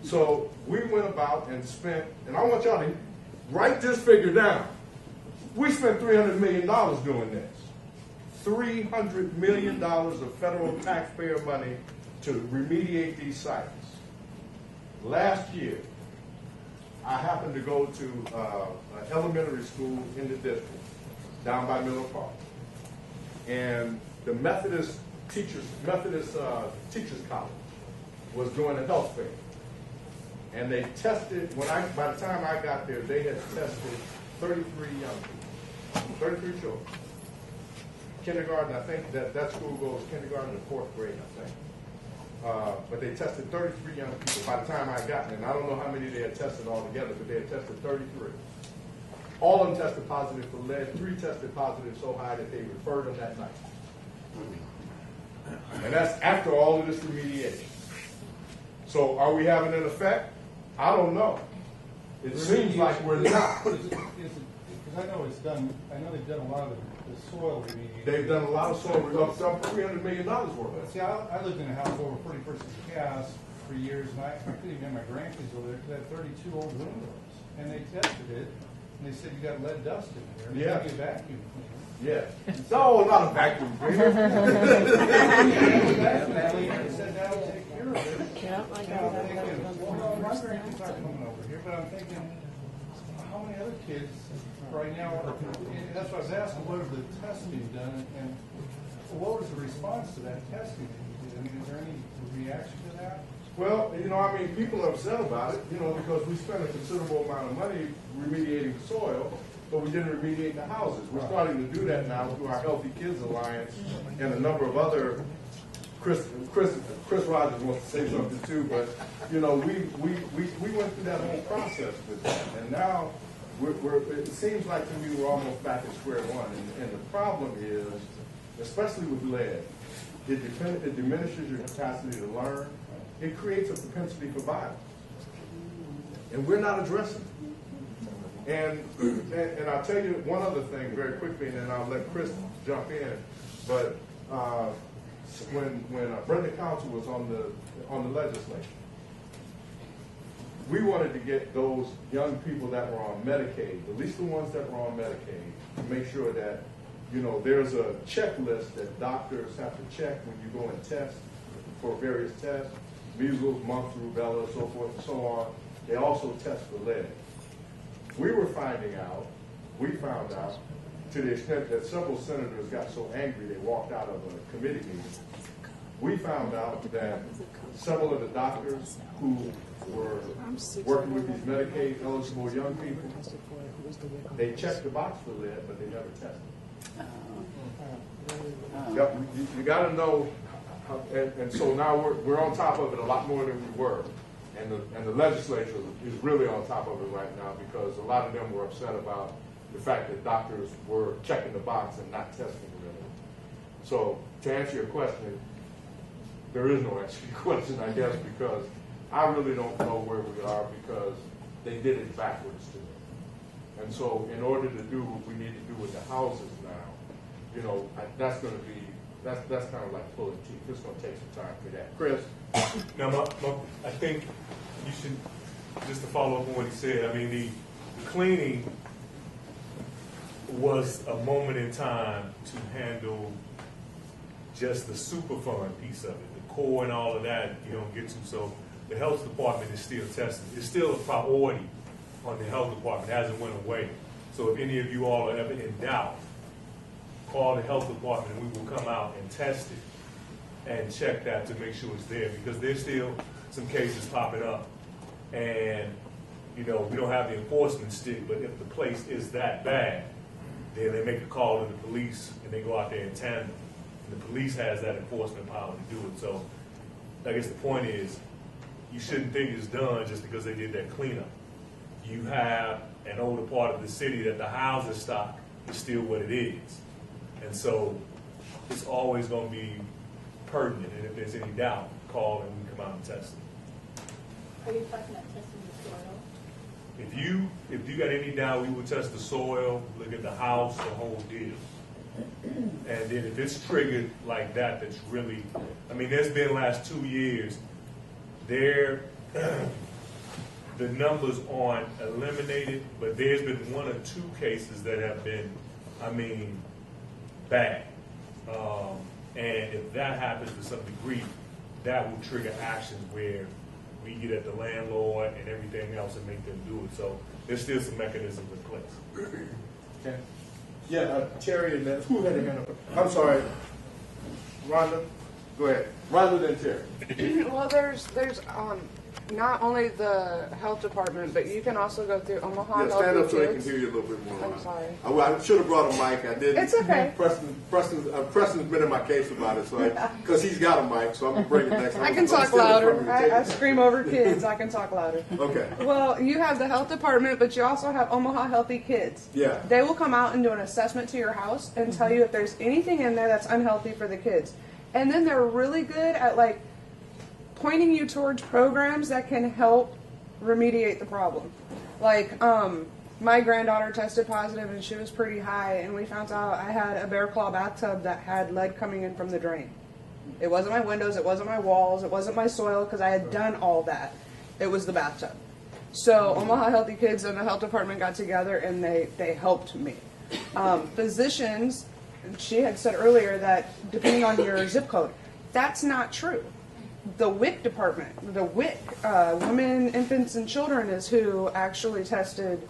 So we went about and spent, and I want y'all to write this figure down. We spent $300 million doing this. $300 million of federal taxpayer money to remediate these sites. Last year, I happened to go to an elementary school in the district, down by Miller Park. And the Methodist Teachers College was doing a health fair. And they tested, by the time I got there, they had tested 33 young people, 33 children. Kindergarten, I think that school goes kindergarten to fourth grade, I think. But they tested 33 young people by the time I got there. And I don't know how many they had tested altogether, but they had tested 33. All of them tested positive for lead. 3 tested positive so high that they referred them that night. And that's after all of this remediation. So are we having an effect? I don't know. It seems like we're not. Because I know they've done a lot of the soil remediation. They've done a lot of soil remediation, some $300 million worth. See, I lived in a house over 41st and Cass for years, and I couldn't even have my grandkids over there because I had 32 old windows. And they tested it, and they said you got lead dust in there. And Yeah. they gave me a vacuum cleaner. Yeah. No, not a vacuum cleaner. They said that'll take care of it. Yeah, I And got I'm that. thinking, well, my grandkids aren't coming over here, but I'm thinking, how many other kids right now are, and that's why I was asking, what are the testing done, and what was the response to that testing that you did? I mean, is there any reaction to that? Well, people are upset about it, because we spent a considerable amount of money remediating the soil, but we didn't remediate the houses. We're starting to do that now through our Healthy Kids Alliance and a number of other. Chris Rogers wants to say something too, but we went through that whole process with that, and now it seems like to me we're almost back at square one. And the problem is, especially with lead, it diminishes your capacity to learn. It creates a propensity for violence, and we're not addressing it. And I'll tell you one other thing very quickly, and then I'll let Chris jump in. But when Brenda Council was on the legislature, we wanted to get those young people that were on Medicaid, at least the ones that were on Medicaid, to make sure that there's a checklist that doctors have to check when you go and test for various tests, measles, mumps, rubella, so forth and so on. They also test for lead. We found out, to the extent that several senators got so angry they walked out of a committee meeting, we found out that several of the doctors who were working with these Medicaid-eligible young people, they checked the box for lead, but they never tested. Yep, you got to know, and so now we're on top of it a lot more than we were. And the legislature is really on top of it right now because a lot of them were upset about the fact that doctors were checking the box and not testing really. So to answer your question, there is no answer to your question, I guess, because I really don't know where we are because they did it backwards to me. And so in order to do what we need to do with the houses now, that's going to be, that's kind of like pulling teeth. It's going to take some time for that. Chris? Now, I think you should, just to follow up on what he said, I mean, the cleaning was a moment in time to handle just the Superfund piece of it. The core and all of that you don't get to. So the health department is still testing. It's still a priority on the health department. It hasn't went away. So if any of you all are ever in doubt, call the health department and we will come out and test it and check that to make sure it's there because there's still some cases popping up. And, we don't have the enforcement stick, but if the place is that bad, then they make a call to the police and they go out there in tandem. And the police has that enforcement power to do it. So I guess the point is you shouldn't think it's done just because they did that cleanup. You have an older part of the city that the housing stock is still what it is. And so it's always going to be pertinent, and if there's any doubt, call and we come out and test it. Are you talking about testing the soil? If you got any doubt, we will test the soil, look at the house, the whole deal. And then if it's triggered like that, that's really, I mean, there's been last 2 years, there, the numbers aren't eliminated, but there's been 1 or 2 cases that have been, I mean, bad. And if that happens to some degree, that will trigger actions where we get at the landlord and everything else and make them do it. So there's still some mechanisms in place. Okay. Yeah, Terry and then, who had a hand up? I'm sorry, Rhonda, go ahead. Rhonda, then Terry. Well, there's not only the health department, but you can also go through Omaha Yeah, stand up Healthy so they can Kids. hear you a little bit more. I'm Rhonda. sorry. I should have brought a mic. I didn't. It's okay. Preston's been in my case about it, so because he's got a mic, so I'm gonna bring it next time. I can I'm talk steal it from louder. you. I scream over kids. I can talk louder. Okay. Well, you have the health department, but you also have Omaha Healthy Kids. Yeah. They will come out and do an assessment to your house and tell you if there's anything in there that's unhealthy for the kids. And then they're really good at like pointing you towards programs that can help remediate the problem. Like, my granddaughter tested positive and she was pretty high, and we found out I had a bear claw bathtub that had lead coming in from the drain. It wasn't my windows, it wasn't my walls, it wasn't my soil, because I had done all that. It was the bathtub. So Omaha Healthy Kids and the health department got together and they helped me. Physicians, she had said earlier that depending on your zip code, that's not true. The WIC department, the WIC, Women, Infants, and Children, is who actually tested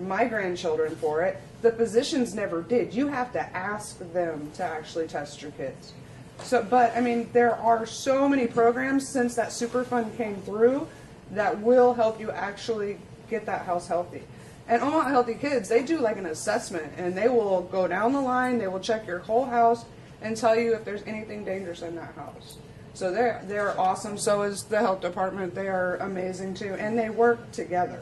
my grandchildren for it. The physicians never did. You have to ask them to actually test your kids. So, but I mean, there are so many programs since that Superfund came through that will help you actually get that house healthy. And Omaha Healthy Kids, they do like an assessment, and they will go down the line, they will check your whole house and tell you if there's anything dangerous in that house. So they're awesome. So is the health department. They are amazing too, and they work together.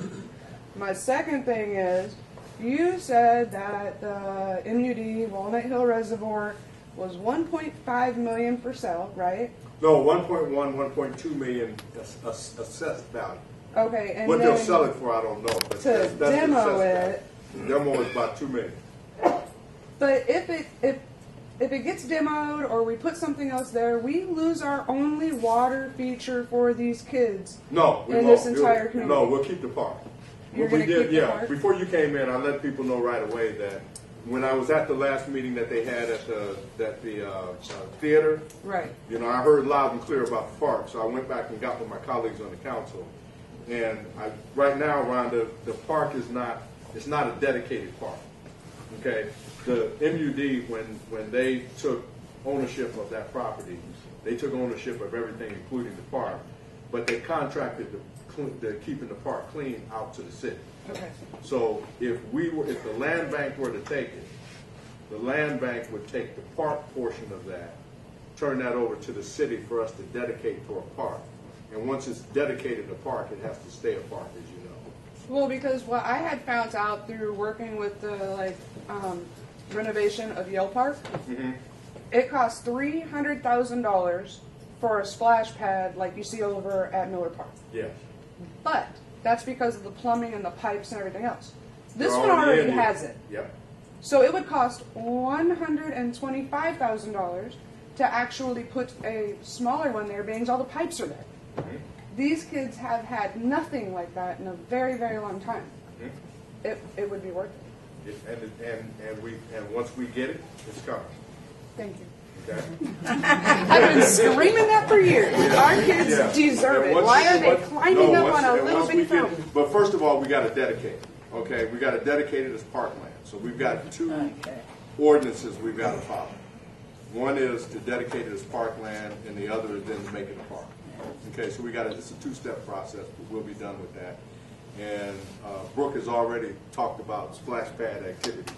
My second thing is, you said that the MUD Walnut Hill Reservoir was $1.5 million for sale, right? No, 1.1, 1.2 million assessed value. Okay, and What then they'll sell it for, I don't know. But to that's the demo assessed it. value. Demo is about 2 million. But if it gets demoed or we put something else there, we lose our only water feature for these kids. No, we in won't. this entire community. No, we'll keep the park. You're What we gonna did, keep the yeah. park? Before you came in, I let people know right away that when I was at the last meeting that they had at the theater, Right. you know, I heard loud and clear about the park, so I went back and got with my colleagues on the council. And right now, Rhonda, the park is not, it's not a dedicated park. Okay? The MUD, when they took ownership of that property, they took ownership of everything, including the park, but they contracted the keeping the park clean out to the city. Okay. So if the land bank were to take it, the land bank would take the park portion of that, turn that over to the city for us to dedicate for a park. And once it's dedicated a park, it has to stay a park, as you know. Well, because what I had found out through working with the renovation of Yale Park, it costs $300,000 for a splash pad like you see over at Miller Park. Yes. But that's because of the plumbing and the pipes and everything else. This They're one already already in here. has it. Yep. So it would cost $125,000 to actually put a smaller one there, being all the pipes are there. These kids have had nothing like that in a very, very long time. It would be worth it. And once we get it, it's coming. Thank you. Okay. I've been screaming that for years. Our kids Yeah. deserve And it. once Why you- are they once- climbing no, up once- on a and little once we bitty get- fountain? But first of all, we got to dedicate it. Okay, we got to dedicate it as parkland. So we've got two ordinances we've got to follow. One is to dedicate it as parkland, and the other is then to make it a park. Okay, so we got it's a two-step process, but we'll be done with that. And Brooke has already talked about splash pad activities.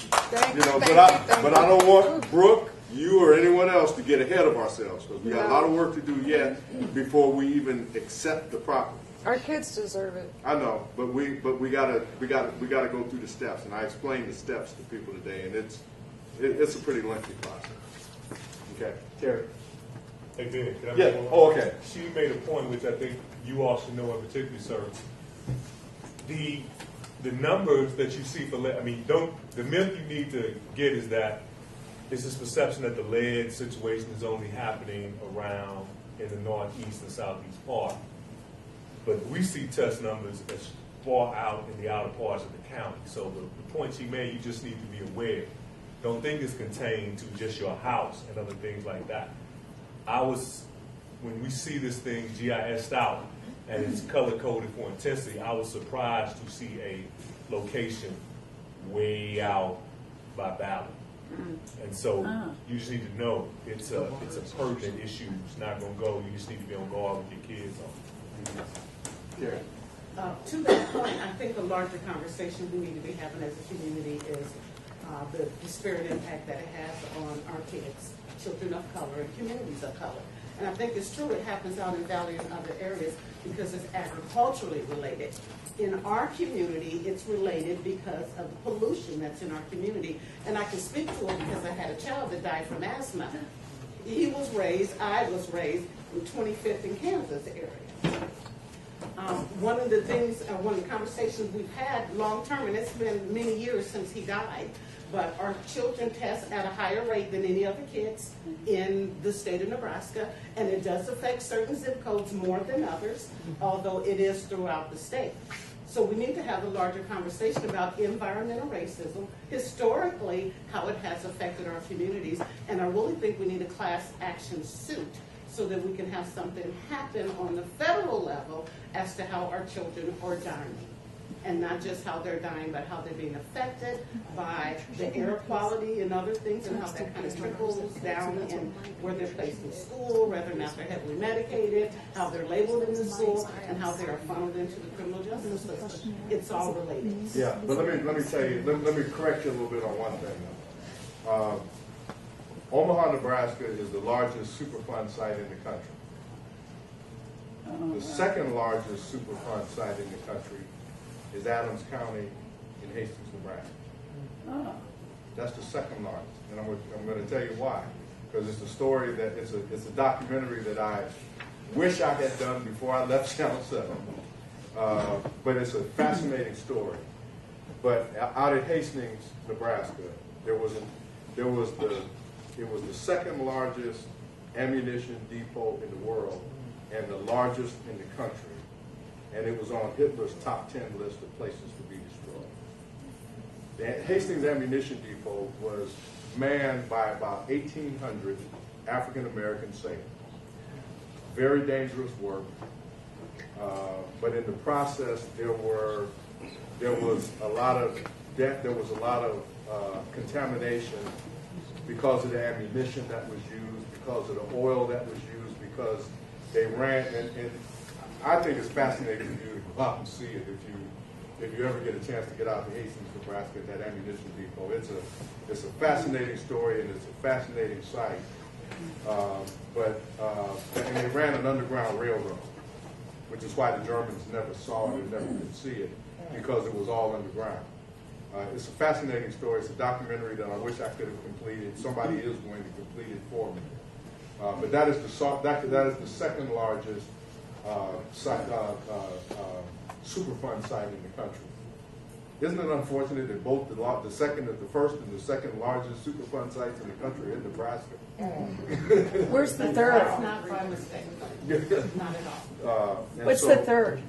Thank You know, thank but I don't want Brooke, you, or anyone else to get ahead of ourselves, because we got a No. lot of work to do yet before we even accept the property. Our kids deserve it. I know, but we gotta go through the steps, and I explained the steps to people today, and it's a pretty lengthy process. Okay, Terry. Hey, Ben, can I Yeah. make one? Oh, okay. She made a point which I think you all should know in particular, sir. the numbers that you see for lead, I mean, the myth you need to get is that it's this perception that the lead situation is only happening around in the northeast and southeast part. But we see test numbers as far out in the outer parts of the county. So the point she made, you just need to be aware. Don't think it's contained to just your house and other things like that. When we see this thing GIS'd out and it's color coded for intensity, I was surprised to see a location way out by Ballard. And so you just need to know it's a pertinent issue. It's not going to go. You just need to be on guard with your kids on. Yeah. To that point, I think the larger conversation we need to be having as a community is the disparate impact that it has on our kids, children of color, and communities of color. And I think it's true it happens out in Valley and other areas because it's agriculturally related. In our community, it's related because of the pollution that's in our community. And I can speak to it because I had a child that died from asthma. I was raised in 25th and Kansas area. One of the conversations we've had long term, and it's been many years since he died, but our children test at a higher rate than any other kids in the state of Nebraska, and it does affect certain zip codes more than others, although it is throughout the state. So we need to have a larger conversation about environmental racism, historically, how it has affected our communities, and I really think we need a class action suit so that we can have something happen on the federal level as to how our children are dying. And not just how they're dying, but how they're being affected by the air quality and other things, and how that kind of trickles down in where they're placed in school, whether or not they're heavily medicated, how they're labeled in the school, and how they are funneled into the criminal justice system. It's all related. Yeah, but let me tell you, let me correct you a little bit on one thing. Omaha, Nebraska is the largest Superfund site in the country. The second largest Superfund site in the country is Adams County in Hastings, Nebraska. That's the second largest, and I'm going to tell you why. Because it's a story that it's a documentary that I wish I had done before I left Channel 7. But it's a fascinating story. But out at Hastings, Nebraska, it was the second largest ammunition depot in the world and the largest in the country. And it was on Hitler's top 10 list of places to be destroyed. The Hastings Ammunition Depot was manned by about 1,800 African-American sailors. Very dangerous work, but in the process there was a lot of death, there was a lot of contamination because of the ammunition that was used, because of the oil that was used, because they ran, and I think it's fascinating for you to go out and see it if you ever get a chance to get out to Hastings, Nebraska, at that ammunition depot. It's a fascinating story and it's a fascinating site. And they ran an underground railroad, which is why the Germans never saw it and never could see it, because it was all underground. It's a fascinating story. It's a documentary that I wish I could have completed. Somebody is going to complete it for me. But that is the second largest Superfund site in the country. Isn't it unfortunate that both the first and the second largest Superfund sites in the country are in Nebraska? Where's the third? That's not by mistake. Not at all. What's the third?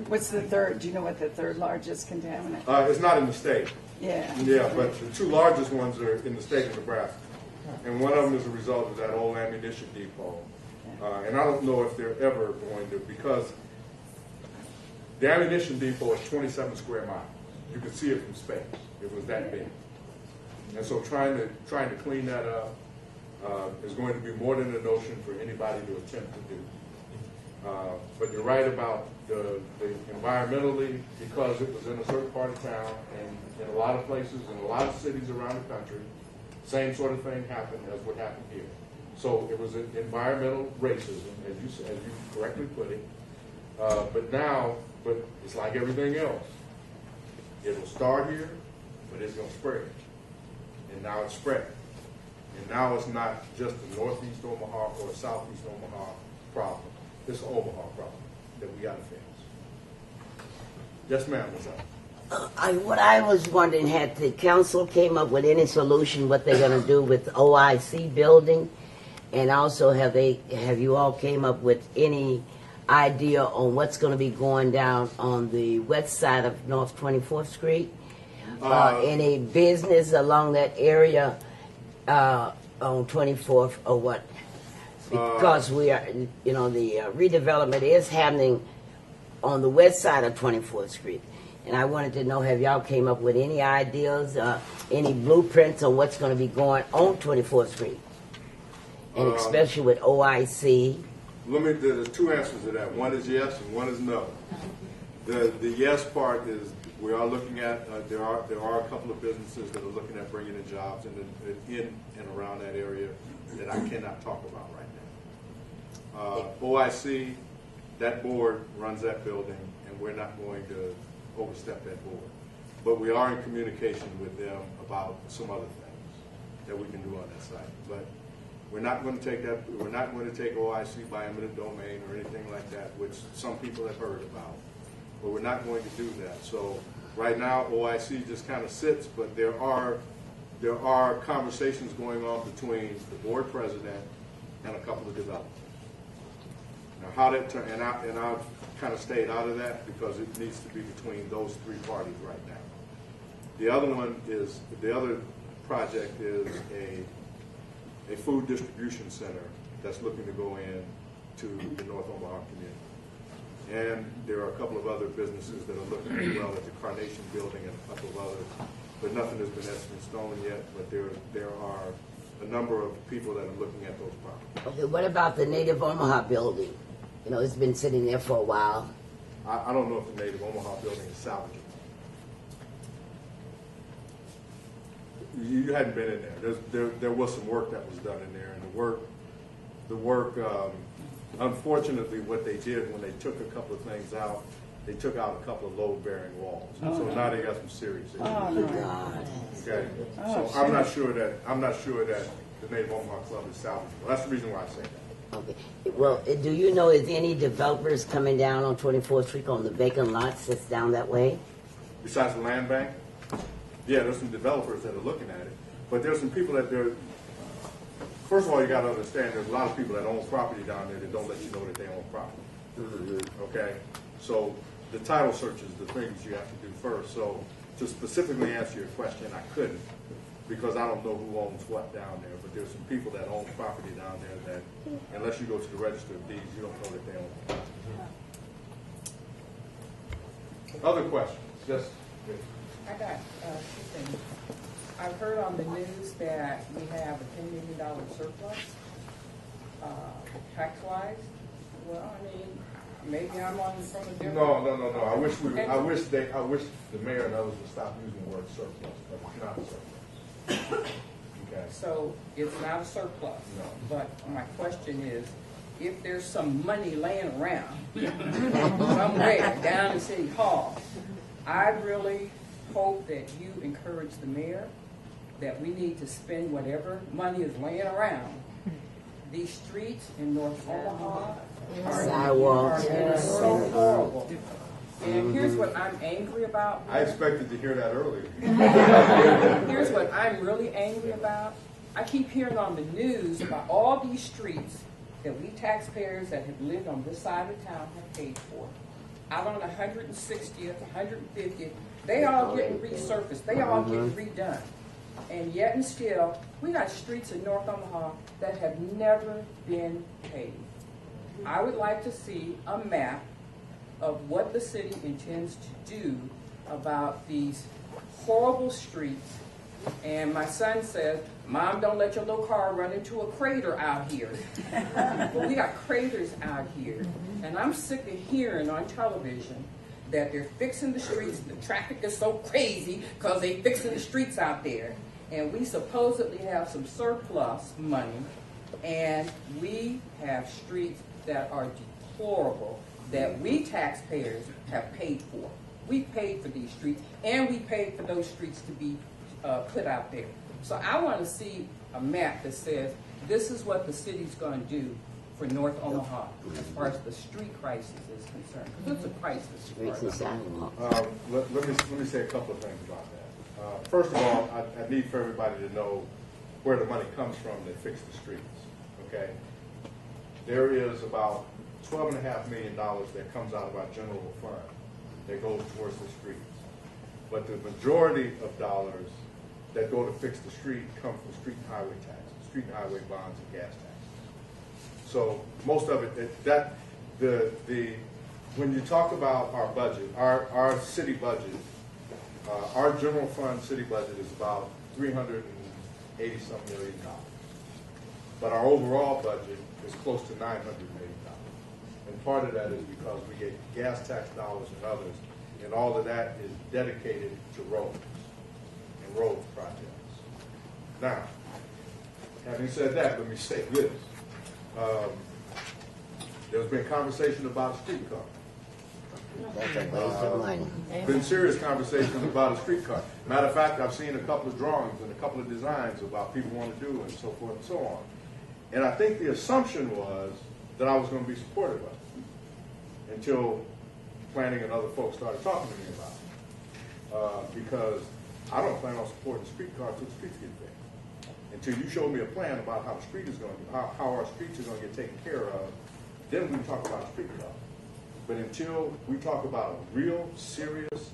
What's the third? Do you know what the third largest contaminant? It's not in the state. Yeah. Yeah, but the two largest ones are in the state of Nebraska. And one of them is a result of that old ammunition depot. And I don't know if they're ever going to, because the ammunition depot is 27 square miles. You could see it from space. It was that big. And so trying to clean that up is going to be more than a notion for anybody to attempt to do. But you're right about the environmentally, because it was in a certain part of town and in a lot of places, in a lot of cities around the country, same sort of thing happened as what happened here. So it was an environmental racism, as you correctly put it. But it's like everything else. It'll start here, but it's going to spread. And now it's spread. And now it's not just a northeast Omaha or a southeast Omaha problem. It's an Omaha problem that we got to fix. Yes, ma'am, what's up? What I was wondering, had the council came up with any solution what they're going to do with the OIC building? And also, have you all came up with any idea on what's going to be going down on the west side of North 24th Street? Any business along that area on 24th or what? Because we are, the redevelopment is happening on the west side of 24th Street. And I wanted to know, have y'all came up with any ideas, any blueprints on what's going to be going on 24th Street? And especially with OIC. There's two answers to that. One is yes and one is no. The yes part is we are looking at, there are a couple of businesses that are looking at bringing in jobs in and around that area that I cannot talk about right now. OIC, that board runs that building, and we're not going to overstep that board. But we are in communication with them about some other things that we can do on that site. But we're not going to take that. We're not going to take OIC by eminent domain or anything like that, which some people have heard about. But we're not going to do that. So right now, OIC just kind of sits. But there are conversations going on between the board president and a couple of developers. Now, how that turn, and I've kind of stayed out of that because it needs to be between those three parties right now. The other project is a food distribution center that's looking to go in to the North Omaha community. And there are a couple of other businesses that are looking as well at the Carnation Building and a couple of others, but nothing has been etched in stone yet, but there are a number of people that are looking at those properties. Okay, what about the Native Omaha building? It's been sitting there for a while. I don't know if the Native Omaha building is salvageable. You hadn't been in there. There was some work that was done in there, and the work. Unfortunately, what they did when they took a couple of things out, they took out a couple of load-bearing walls. So now they got some serious issues. Oh my God. Okay. So I'm not sure that the Native Omaha Club is salvageable. That's the reason why I say that. Okay. Well, do you know, is any developers coming down on 24th Street on the vacant lots that's down that way? Besides the land bank? Yeah, there's some developers that are looking at it. But there's some people that first of all, you got to understand there's a lot of people that own property down there that don't let you know that they own property. Mm-hmm. Okay? So the title search is the things you have to do first. So to specifically answer your question, I couldn't because I don't know who owns what down there. But there's some people that own property down there that, unless you go to the register of deeds, you don't know that they own property. Other questions? Yes. I got two things. I've heard on the news that we have a $10 million surplus, tax-wise. Well, I mean, maybe I'm on from a different. No. I wish the mayor and others would stop using the word surplus, but it's not a surplus. Okay. So it's not a surplus. No. But my question is, if there's some money laying around somewhere down in City Hall, I really hope that you encourage the mayor that we need to spend whatever money is laying around. These streets in North Omaha are so horrible. And here's what I'm angry about. I expected to hear that earlier. Here's what I'm really angry about. I keep hearing on the news about all these streets that we taxpayers that have lived on this side of town have paid for. Out on 160th, 150th, they all getting resurfaced. They all getting redone. And yet and still, we got streets in North Omaha that have never been paved. I would like to see a map of what the city intends to do about these horrible streets. And my son says, Mom, don't let your little car run into a crater out here. But we got craters out here. And I'm sick of hearing on television that they're fixing the streets. The traffic is so crazy because they're fixing the streets out there. And we supposedly have some surplus money, and we have streets that are deplorable that we taxpayers have paid for. We paid for these streets, and we paid for those streets to be put out there. So I want to see a map that says this is what the city's going to do for for North Omaha as far as the street crisis is concerned? Because it's a crisis. Streets and sidewalks. Let me say a couple of things about that. First of all, I need for everybody to know where the money comes from to fix the streets, okay? There is about $12.5 million that comes out of our general fund that goes towards the streets. But the majority of dollars that go to fix the street come from street and highway taxes, street and highway bonds and gas taxes. So most of it, when you talk about our budget, our city budget, our general fund city budget is about $380-some million. But our overall budget is close to $900 million. And part of that is because we get gas tax dollars and others, and all of that is dedicated to roads and road projects. Now, having said that, let me say this. There's been conversation about a streetcar. That's a waste of money. Been serious conversations about a streetcar. Matter of fact, I've seen a couple of drawings and a couple of designs about people want to do and so forth and so on. And I think the assumption was that I was going to be supportive of it until planning and other folks started talking to me about it. Because I don't plan on supporting the streetcar until the streets get fixed. Until you show me a plan about how the street is going to, how our streets are going to get taken care of, then we can talk about a streetcar. But until we talk about a real, serious,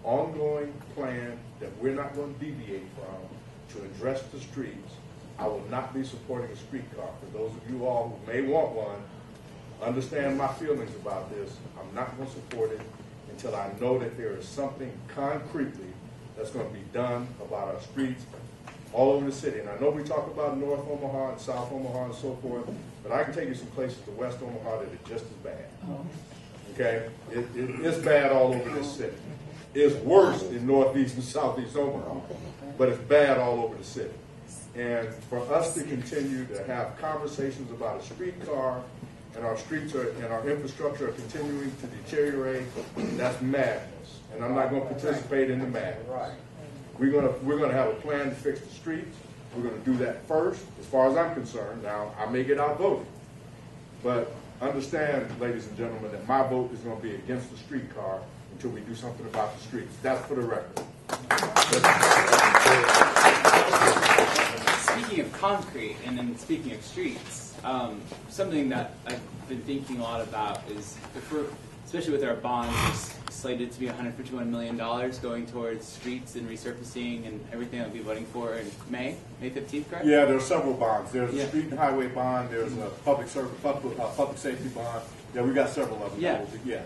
ongoing plan that we're not going to deviate from to address the streets, I will not be supporting a streetcar. For those of you all who may want one, understand my feelings about this. I'm not going to support it until I know that there is something concretely that's going to be done about our streets all over the city. And I know we talk about North Omaha and South Omaha and so forth, but I can take you some places to West Omaha that are just as bad. Okay? It's bad all over this city. It's worse in Northeast and Southeast Omaha, but it's bad all over the city. And for us to continue to have conversations about a streetcar and our streets and our infrastructure are continuing to deteriorate, that's madness. And I'm not going to participate in the madness. We're going to have a plan to fix the streets. We're going to do that first, as far as I'm concerned. Now, I may get outvoted, but understand, ladies and gentlemen, that my vote is going to be against the streetcar until we do something about the streets. That's for the record. Speaking of concrete and then speaking of streets, something that I've been thinking a lot about is if we're, especially with our bonds, it's slated to be $151 million going towards streets and resurfacing and everything that we'll be voting for in May 15th, correct? Yeah, there are several bonds. There's a street and highway bond. There's a public safety bond. Yeah, we got several of them. Yeah.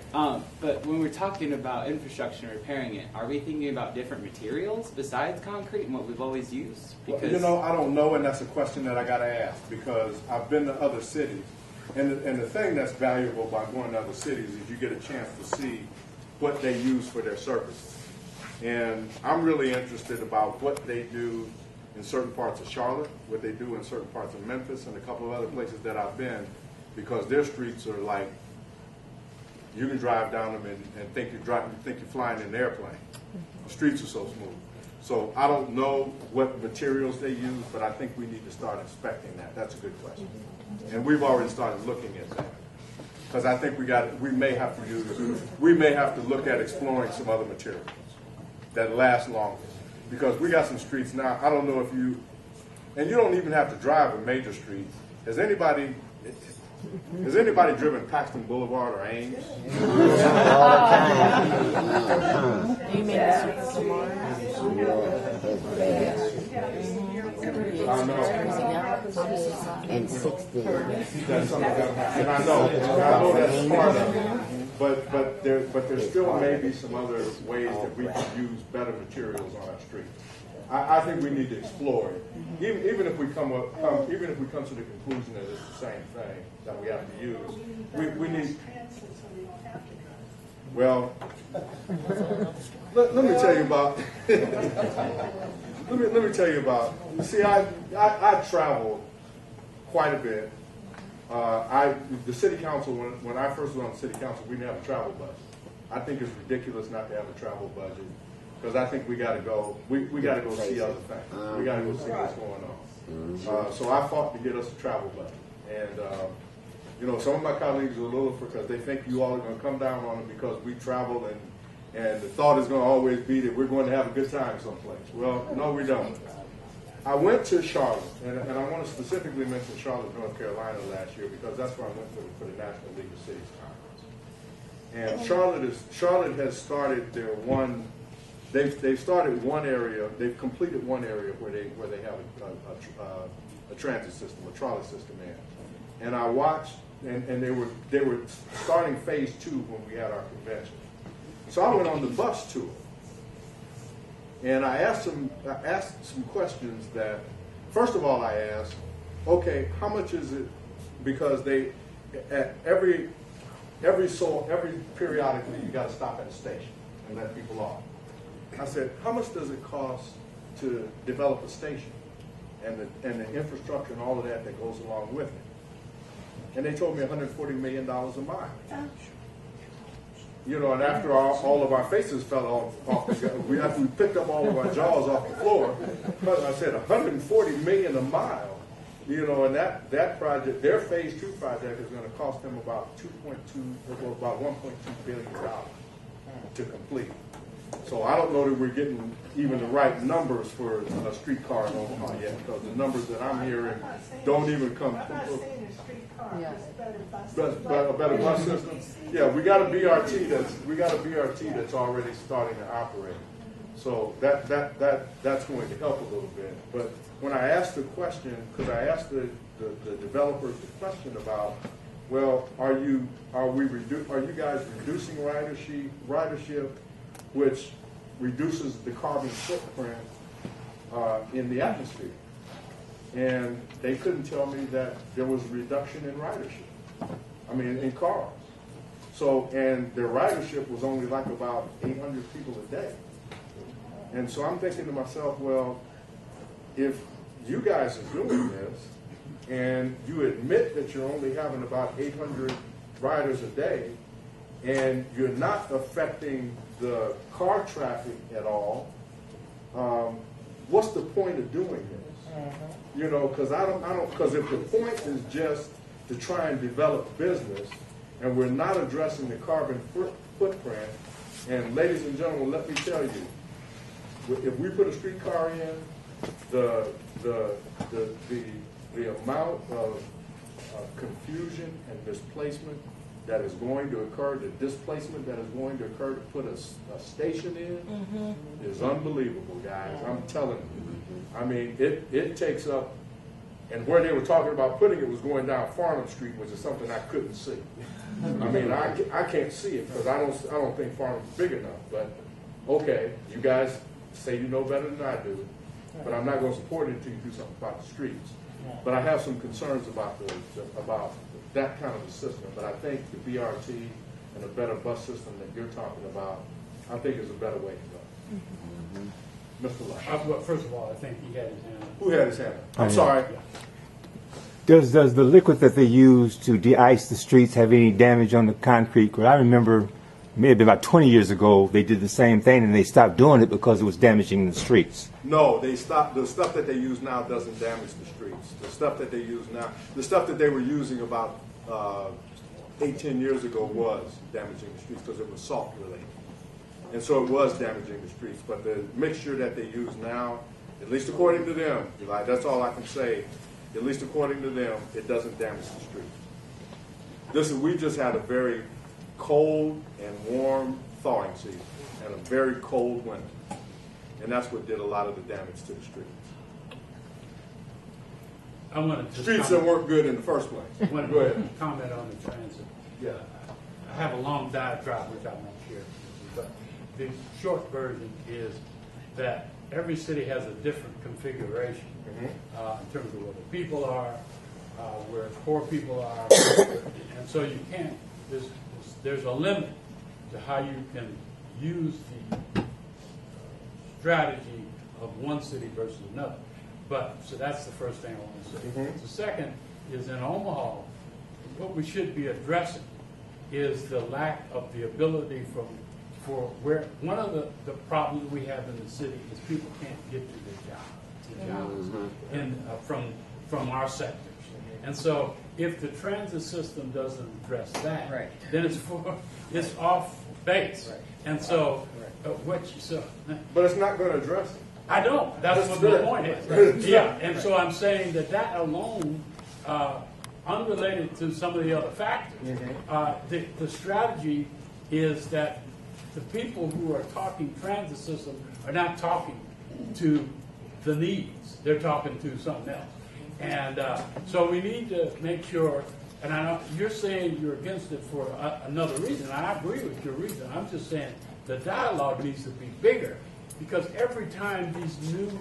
But when we're talking about infrastructure and repairing it, are we thinking about different materials besides concrete and what we've always used? Because well, I don't know, and that's a question that I got to ask because I've been to other cities, and the thing that's valuable by going to other cities is you get a chance to see what they use for their services. And I'm really interested about what they do in certain parts of Charlotte, what they do in certain parts of Memphis, and a couple of other places that I've been, because their streets are like, you can drive down them and think you're flying in an airplane. The streets are so smooth. So I don't know what materials they use, but I think we need to start inspecting that. That's a good question. And we've already started looking at that. Because I think we may have to look at exploring some other materials that last longer. Because we got some streets now, I don't know if you, and you don't even have to drive a major street. Has anybody driven Paxton Boulevard or Ames? All the time. You mean the streets tomorrow? I know. And 60. That's some of them, and I know that's part of it. But there still may be some other ways that we can use better materials on our streets. I think we need to explore it. Even if we come to the conclusion that it's the same thing that we have to use, we need. Well, let me tell you about. Let me tell you about. See, I travel quite a bit. The city council, when I first was on the city council, we didn't have a travel budget. I think it's ridiculous not to have a travel budget because I think we got to go. We got to go see other things. We got to go see what's going on. So I fought to get us a travel budget, and You know, some of my colleagues are a little because they think you all are going to come down on them because we travel and the thought is going to always be that we're going to have a good time someplace. Well, no, we don't. I went to Charlotte, and I want to specifically mention Charlotte, North Carolina last year because that's where I went for the National League of Cities Conference. And Charlotte has started their one. They've started one area. They've completed one area where they have a transit system, a trolley system in. And I watched, and they were starting phase 2 when we had our convention. So I went on the bus tour, and I asked some questions that, first of all, I asked, okay, how much is it? Because they, at every periodically, you got to stop at a station and let people off. I said, how much does it cost to develop a station and the infrastructure and all of that goes along with it? And they told me $140 million a mile. You know, and after all of our faces fell off after we picked up all of our jaws off the floor, I said $140 million a mile. You know, and that project, their phase 2 project is going to cost them about $1.2 billion to complete. So I don't know that we're getting even the right numbers for a streetcar in Omaha yet, because the numbers that I'm hearing don't even come. But a better bus system. Yeah, we got a BRT that's already starting to operate. So that's going to help a little bit. But when I asked the question, because I asked the developers the question about, well, are you guys reducing ridership, which reduces the carbon footprint in the atmosphere? And they couldn't tell me that there was a reduction in ridership. I mean, in cars. So, and their ridership was only like about 800 people a day. And so I'm thinking to myself, well, if you guys are doing this and you admit that you're only having about 800 riders a day and you're not affecting the car traffic at all, what's the point of doing this? You know, because because if the point is just to try and develop business and we're not addressing the carbon footprint, and ladies and gentlemen, let me tell you, if we put a streetcar in, the amount of confusion and displacement that is going to occur, the displacement that is going to occur to put a station in is unbelievable, guys. I'm telling you. I mean, it takes up, and where they were talking about putting it was going down Farnham Street, which is something I couldn't see. I mean, I can't see it because I don't think Farnham's big enough. But okay, you guys say you know better than I do, but I'm not going to support it until you do something about the streets. But I have some concerns about that kind of a system. But I think the BRT and a better bus system that you're talking about, I think is a better way to go. Mr. Lott. Well, first of all, I think he had his hand up. Who had his hand up? I'm sorry. Does the liquid that they use to de-ice the streets have any damage on the concrete? Because I remember maybe about 20 years ago they did the same thing and they stopped doing it because it was damaging the streets. No, they stopped. The stuff that they use now doesn't damage the streets. The stuff that they use now, the stuff that they were using about 8-10 years ago was damaging the streets because it was salt related. And so it was damaging the streets. But the mixture that they use now, at least according to them, Eli, that's all I can say, at least according to them, it doesn't damage the streets. We just had a very cold and warm thawing season and a very cold winter. And that's what did a lot of the damage to the streets. I want to streets that weren't good in the first place. I want to comment on the transit. Yeah, I have a long diatribe which I won't share, but the short version is that every city has a different configuration in terms of where the people are, where poor people are, and so you can't. There's a limit to how you can use the strategy of one city versus another. But so that's the first thing I want to say. The second is in Omaha, what we should be addressing is the lack of the ability for where one of the problems we have in the city is people can't get to their jobs, and from our sectors. And so if the transit system doesn't address that, Right. then it's off base. Right. And so, But it's not going to address it. I don't. That's what the point is. Yeah, and so I'm saying that alone, unrelated to some of the other factors, the strategy is that the people who are talking transit system are not talking to the needs. They're talking to something else. And so we need to make sure, and I know you're saying you're against it for another reason, and I agree with your reason. I'm just saying the dialogue needs to be bigger, because every time these new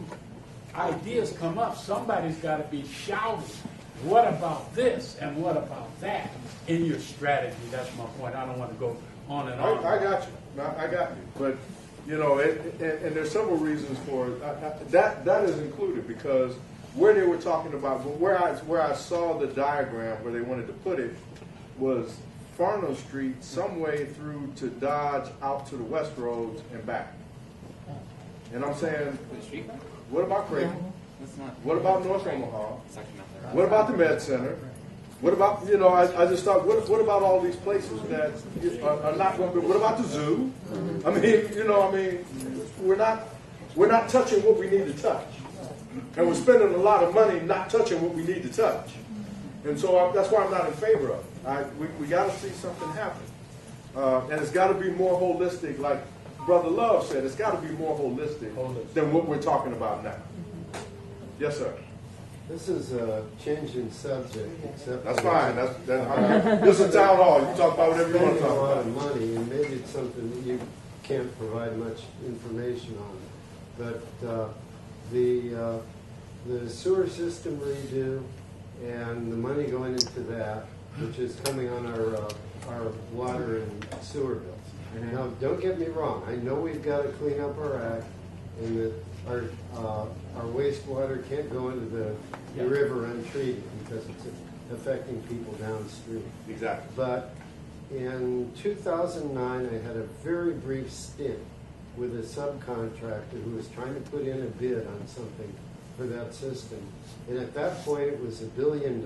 ideas come up, somebody's got to be shouting, what about this and what about that in your strategy? That's my point. I don't want to go on and on. I got you. No, I got you. But, you know, and there's several reasons for it. That is included, because where they were talking about, where I saw the diagram where they wanted to put it was Farnham Street, some way through to Dodge, out to the West Roads and back. And I'm saying, what about Creighton? What about North Omaha? What about the Med Center? What about, you know, I just thought, what about all these places that are not going to be, what about the zoo? I mean, you know, we're not touching what we need to touch. And we're spending a lot of money not touching what we need to touch. And so that's why I'm not in favor of it. We got to see something happen. And it's got to be more holistic, like Brother Love said, it's got to be more holistic than what we're talking about now. Yes, sir. This is a changing subject, except that's fine. This is town hall. You talk about whatever you want to talk about. A lot of money, and maybe it's something that you can't provide much information on. But the sewer system redo and the money going into that, which is coming on our water and sewer bills. Now, don't get me wrong. I know we've got to clean up our act, and that our wastewater can't go into the river untreated because it's affecting people downstream. Exactly. But in 2009, I had a very brief stint with a subcontractor who was trying to put in a bid on something for that system. And at that point, it was $1 billion.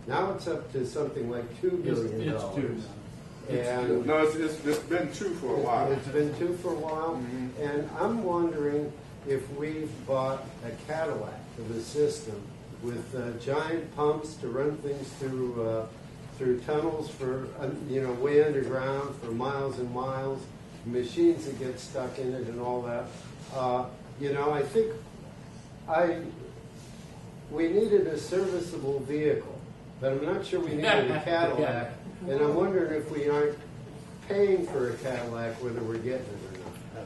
Now it's up to something like $2 billion. It's two. And no, it's been two for a while. It's been two for a while. Mm-hmm. And I'm wondering if we've bought a Cadillac of a system with giant pumps to run things through tunnels for, way underground for miles and miles, machines that get stuck in it and all that. I think we needed a serviceable vehicle, but I'm not sure we needed a Cadillac. And I'm wondering if we aren't paying for a Cadillac, whether we're getting it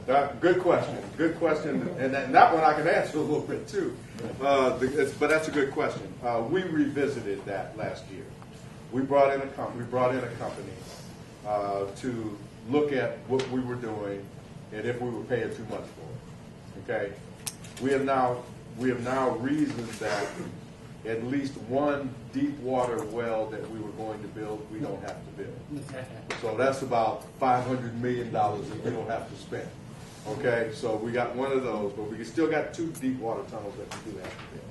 or not. Good question. Good question. And that one I can answer a little bit too. But that's a good question. We revisited that last year. We brought in a company to look at what we were doing and if we were paying too much for it. Okay. We have now reasoned that at least one deep water well that we were going to build, we don't have to build. So that's about $500 million that we don't have to spend. Okay, so we got one of those, but we still got 2 deep water tunnels that we do have to build.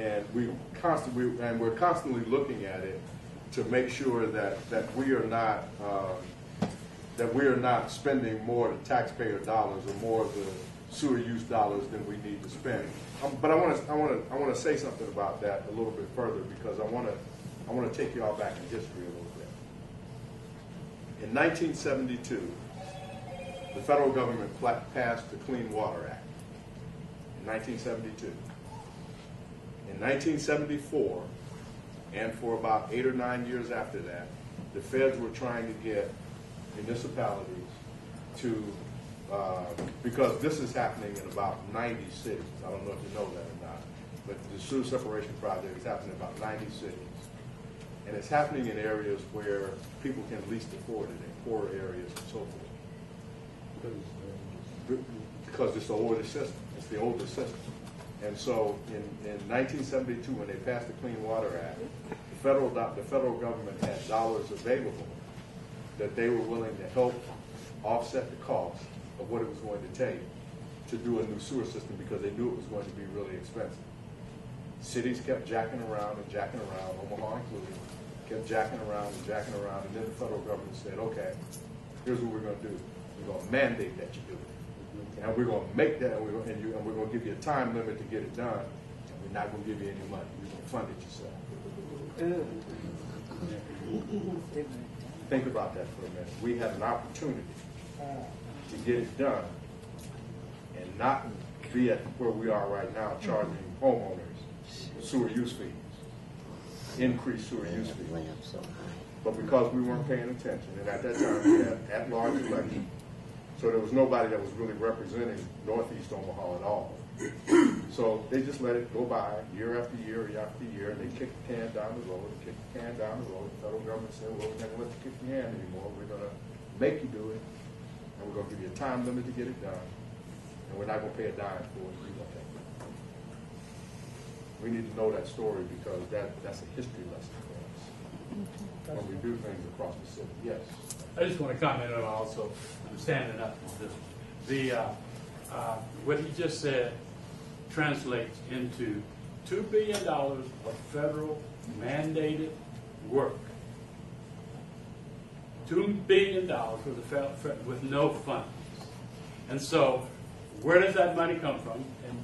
And we're constantly looking at it to make sure that we are not spending more of the taxpayer dollars or more of the sewer use dollars than we need to spend. But I want to say something about that a little bit further, because I want to take you all back in history a little bit. In 1972, the federal government passed the Clean Water Act. In 1972. In 1974, and for about 8 or 9 years after that, the feds were trying to get municipalities to because this is happening in about 90 cities. I don't know if you know that or not, but the sewer separation project is happening in about 90 cities. And it's happening in areas where people can least afford it, in poor areas and so forth. Because it's the oldest system. It's the oldest system. And so in 1972, when they passed the Clean Water Act, the federal government had dollars available that they were willing to help offset the cost of what it was going to take to do a new sewer system, because they knew it was going to be really expensive. Cities kept jacking around, Omaha included, kept jacking around, and then the federal government said, okay, here's what we're going to do. We're going to mandate that you do it. And we're going to make that, and we're going to give you a time limit to get it done, and we're not going to give you any money. You're going to fund it yourself. Think about that for a minute. We had an opportunity to get it done and not be at where we are right now, charging homeowners sewer use fees, increased sewer use fees. But because we weren't paying attention, and at that time we had at-large election, so there was nobody that was really representing Northeast Omaha at all. So they just let it go by year after year after year, and they kicked the can down the road, The federal government said, well, we're not going to let you kick the can anymore. We're going to make you do it, and we're going to give you a time limit to get it done, and we're not going to pay a dime for it. We need to know that story because that's a history lesson for us when we do things across the city. Yes. I just want to comment on also, I'm standing up for this. What he just said translates into $2 billion of federal mandated work. $2 billion for the federal, with no funds. And so, where does that money come from? And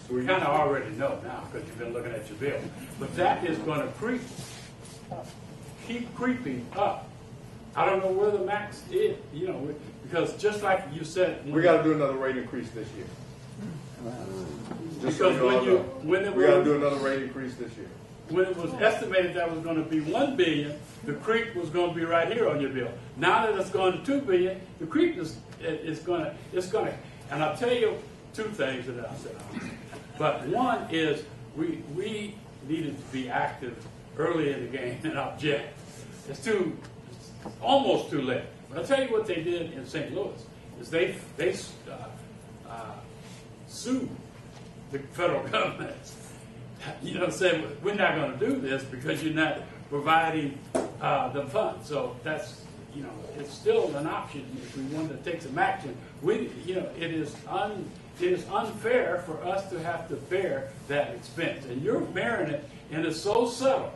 you kind of already know now because you've been looking at your bill. But that is going to keep creeping up. I don't know where the max is, because just like you said, we got to do another rate increase this year. Just because we got to do another rate increase this year. When it was estimated that was going to be $1 billion, the creep was going to be right here on your bill. Now that it's gone to $2 billion, the creep is going to. And I'll tell you two things that I said. But one is we needed to be active early in the game and object. It's almost too late. But I'll tell you what they did in St. Louis is they sued the federal government. Saying we're not going to do this because you're not providing the funds. So that's it's still an option if we wanted to take some action. It is unfair for us to have to bear that expense, and you're bearing it, and it's so subtle.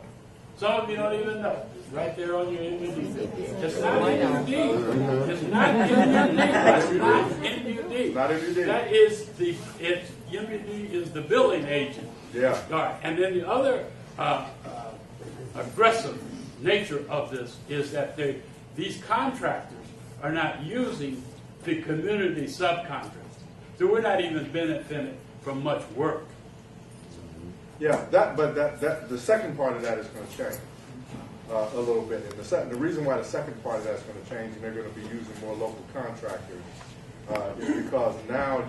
Some of you don't even know. It's right there on your MUD. It's not MUD. It's not MUD. It's not MUD. Not MUD. That is MUD is the billing agent. Yeah. All right. And then the other aggressive nature of this is that these contractors are not using the community subcontractors. So we're not even benefiting from much work. Yeah, the second part of that is going to change a little bit. And the reason why the second part of that is going to change and they're going to be using more local contractors is because now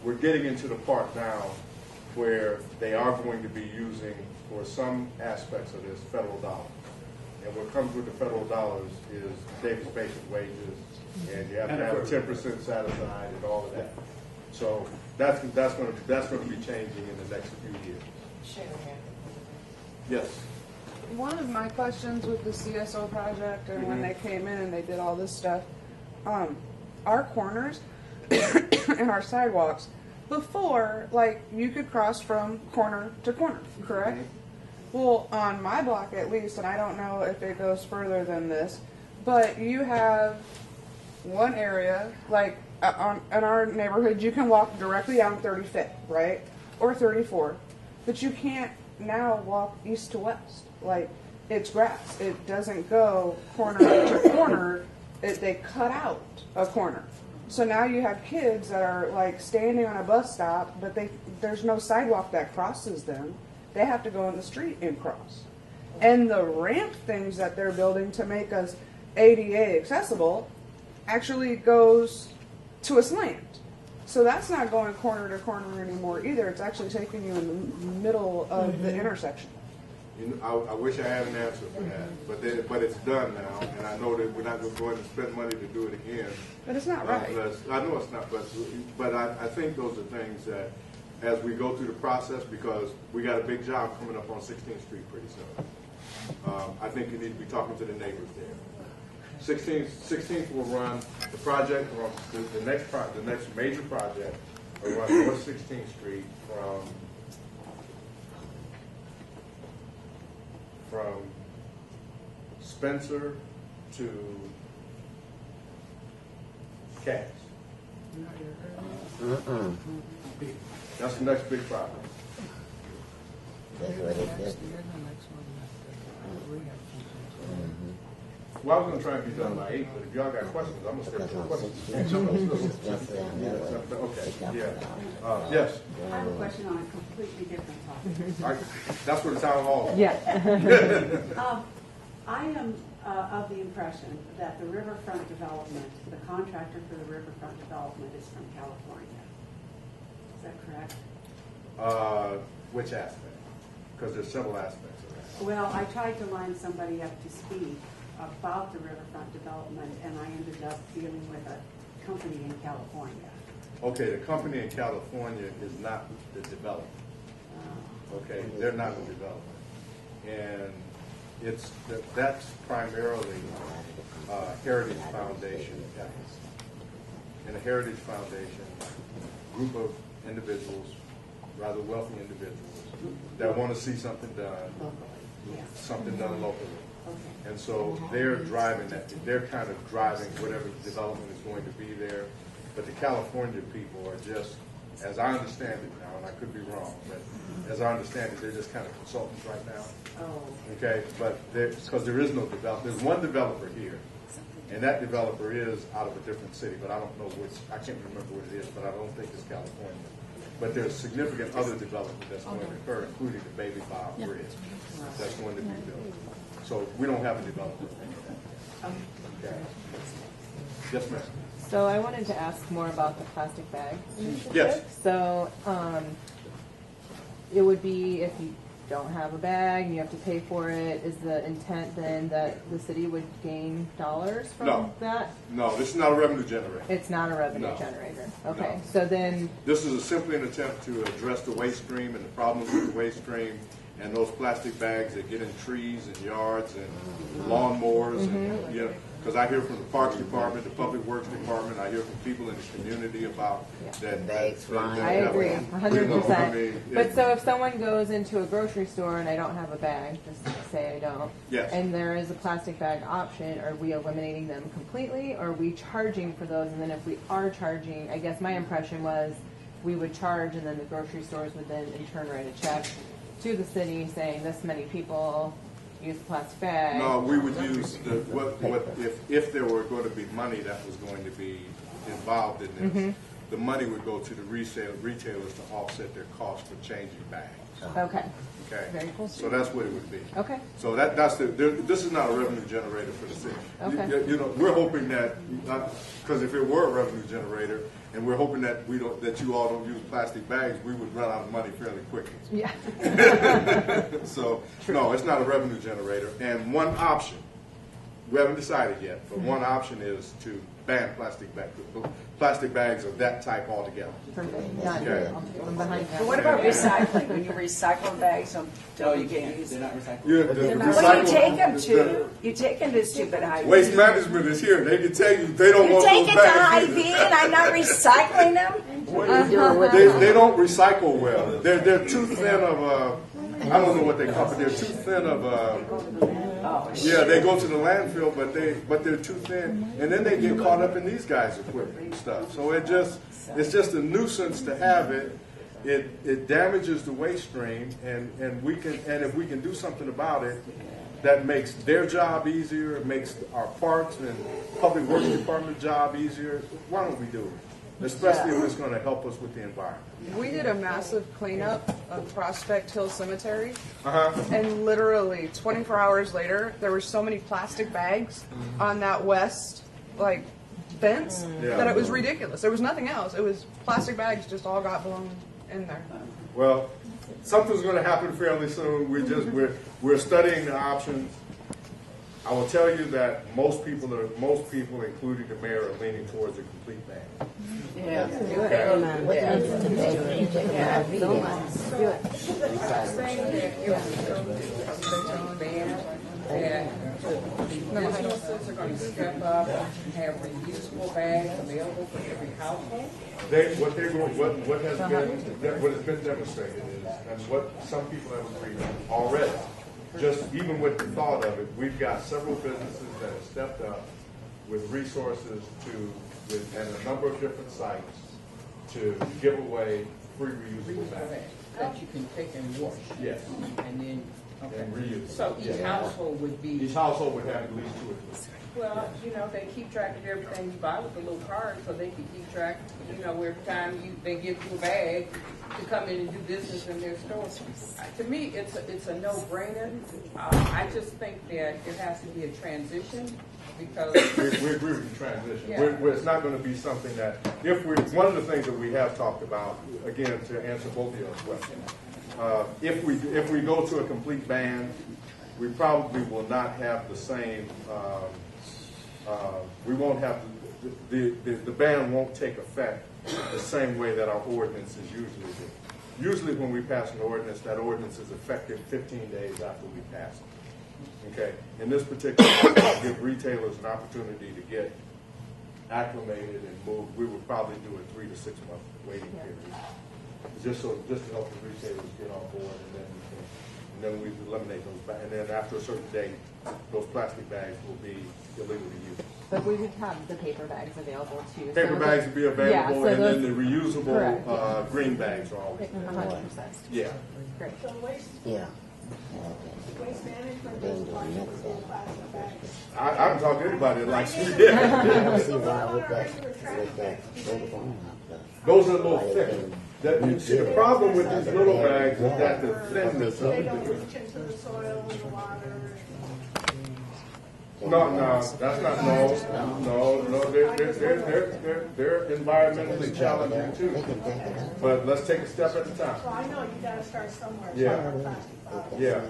we're getting into the part now where they are going to be using, for some aspects of this, federal dollars. And what comes with the federal dollars is Davis basic wages, and you have to have 10% set aside and all of that. So that's going to be changing in the next few years. Yes. One of my questions with the CSO project and when they came in and they did all this stuff, our corners and our sidewalks, before, you could cross from corner to corner, correct? Well, on my block at least, and I don't know if it goes further than this, but you have one area, in our neighborhood, you can walk directly down 35th, right? Or 34th. But you can't now walk east to west. It's grass. It doesn't go corner to corner. They cut out a corner. So now you have kids that are standing on a bus stop, but there's no sidewalk that crosses them. They have to go in the street and cross. And the ramp things that they're building to make us ADA accessible actually goes to a slant. So that's not going corner to corner anymore either. It's actually taking you in the middle of the intersection. I wish I had an answer for that, but it's done now, and I know that we're not going to spend money to do it again. But it's not right. I know it's not, but I think those are things that, as we go through the process, because we got a big job coming up on 16th Street pretty soon. I think you need to be talking to the neighbors there. 16th will run the project from the next major project will run North 16th Street from from Spencer to Cass. That's the next big property. That's what it is. Well, I was gonna try and be done by 8, but if y'all got questions, I'm gonna start with questions. Okay, yeah. Yes? I have a question on a completely different topic. That's what the town hall is. Yeah. I am of the impression that the riverfront development, the contractor for the riverfront development is from California. Is that correct? Which aspect? Because there's several aspects of that. Well, I tried to line somebody up to speak about the riverfront development, and I ended up dealing with a company in California. Okay, the company in California is not the developer. Okay, they're not the developer. And that's primarily Heritage Foundation efforts. And the Heritage Foundation, group of individuals, rather wealthy individuals, that want to see something done, something done locally. And so they're driving that. They're kind of driving whatever development is going to be there. But the California people are just, as I understand it now, and I could be wrong, but as I understand it, they're just kind of consultants right now. Okay, but because there is no developer. There's one developer here, and that developer is out of a different city, but I don't know which. I can't remember what it is, but I don't think it's California. But there's significant other development that's going to occur, including the Baby Bob Bridge that's going to be built. So we don't have a developer. Okay. Yes, ma'am. So I wanted to ask more about the plastic bag initiative. Yes. So it would be if you don't have a bag and you have to pay for it, is the intent then that the city would gain dollars from that? No, this is not a revenue generator. It's not a revenue generator. Okay, No. so then... This is simply an attempt to address the waste stream and the problems with the waste stream and those plastic bags that get in trees and yards and lawnmowers. And, you know, because I hear from the Parks Department, the Public Works Department, I hear from people in the community about that. Bags flying. I agree, 100%. You know, I mean, but so if someone goes into a grocery store and I don't have a bag, just say I don't, yes. and there is a plastic bag option, are we eliminating them completely, or are we charging for those? And then if we are charging, I guess my impression was we would charge and then the grocery stores would then in turn write a check to the city saying this many people use the plastic bag. No, we would use if there were going to be money that was going to be involved in this, the money would go to the retailers to offset their cost for changing bags. Okay. Okay. Very cool. So that's what it would be. Okay. So this is not a revenue generator for the city. Okay. You know, we're hoping that because if it were a revenue generator, and we're hoping that that you all don't use plastic bags, we would run out of money fairly quickly. Yeah. So no, it's not a revenue generator. And one option, we haven't decided yet, but one option is to ban plastic bags of that type altogether. Perfect. Done. Okay. I'm behind that. But what about recycling? When you recycle bags, don't you can't use They're them? not recyclable. Well, you take them to. You take them to stupid Hy-Vee. Waste management is here. They can tell you they don't want take those it to bags. Hy-Vee and I'm not recycling them? What are you doing with them? They don't recycle well. They're too thin of I don't know what they call it. They're too thin of yeah, they go to the landfill, but they're too thin, and then they get caught up in these guys' equipment and stuff. So it's just a nuisance to have it. It damages the waste stream, and if we can do something about it, that makes their job easier. It makes our parks and public works department job easier. Why don't we do it? Especially if it's going to help us with the environment. We did a massive cleanup of Prospect Hill Cemetery, and literally 24 hours later, there were so many plastic bags on that west fence that it was ridiculous. There was nothing else. It was plastic bags just all got blown in there. Well, something's going to happen fairly soon. We're studying the options. I will tell you that most people, including the mayor, are leaning towards a complete ban. Yeah. What is the bag? You take an IV Saying that if we go to ban, that businesses are going to step up and have reusable bags available for every household. What has been demonstrated is, and what some people have agreed already, just even with the thought of it, we've got several businesses that have stepped up with resources and a number of different sites to give away free reusable bags. That you can take and wash. Yes. And then, okay. And reuse. So each Yeah. household would be. Each household would have at least 2 or 3. Well, they keep track of everything you buy with a little card, so they can keep track, every time they give you a bag to come in and do business in their store. To me, it's a no-brainer. I just think that there has to be a transition because we agree with the transition. Yeah. It's not going to be something that one of the things that we have talked about, again, to answer both of your questions, if we go to a complete ban, we probably will not have the same. We won't have the ban won't take effect the same way that our ordinances usually do. Usually, when we pass an ordinance, that ordinance is effective 15 days after we pass it. Okay. In this particular case, give retailers an opportunity to get acclimated and move. We would probably do a 3 to 6 month waiting period, just to help the retailers get on board, and then we eliminate those bags. And then after a certain date, those plastic bags will be illegal to use. But we would have the paper bags available too. Paper bags would be available, so and those, then the reusable correct, green bags are always 100%. Yeah. Great. Yeah. Waste management is responsible for plastic bags. I can talk to anybody that likes it. I don't see why with that. Those are a little thicker. You see, the problem with these little bags is that the thinness of They it. don't reach into the soil and the water. No, that's not, no, they're environmentally challenging too. But let's take a step at a time. Well, I know you gotta start somewhere. Yeah.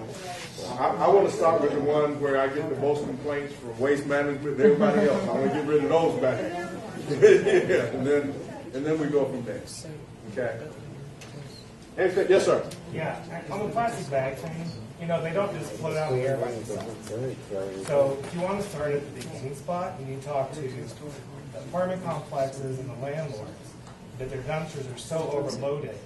I want to start with the one where I get the most complaints from Waste Management and everybody else. I want to get rid of those bags. Yeah, and then we go from there. Okay. Anything? Yes, sir. Yeah, on the plastic bag thing, they don't just float out in the air by themselves. So if you want to start at the beginning spot, you need to talk to the apartment complexes and the landlords that their dumpsters are so overloaded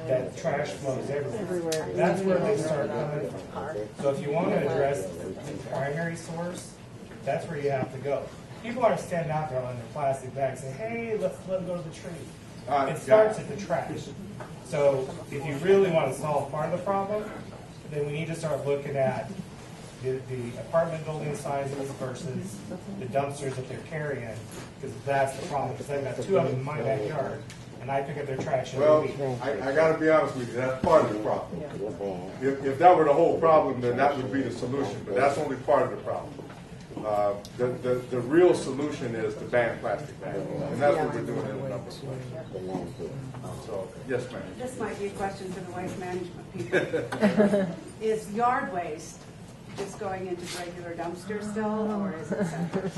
that trash flows everywhere. That's where they start coming from. So if you want to address the primary source, that's where you have to go. People aren't standing out there on their plastic bags saying, hey, let's let them go to the tree. It starts at the trash. So if you really want to solve part of the problem, then we need to start looking at the apartment building sizes versus the dumpsters that they're carrying, because that's the problem. Because I've got 2 of them in my backyard, and I pick up their trash every week. I got to be honest with you, that's part of the problem. If that were the whole problem, then that would be the solution, but that's only part of the problem. The real solution is to ban plastic bags, and that's what we're doing in a number of places. So, yes, ma'am. This might be a question to the waste management people. Is yard waste just going into regular dumpsters still, or is it separate?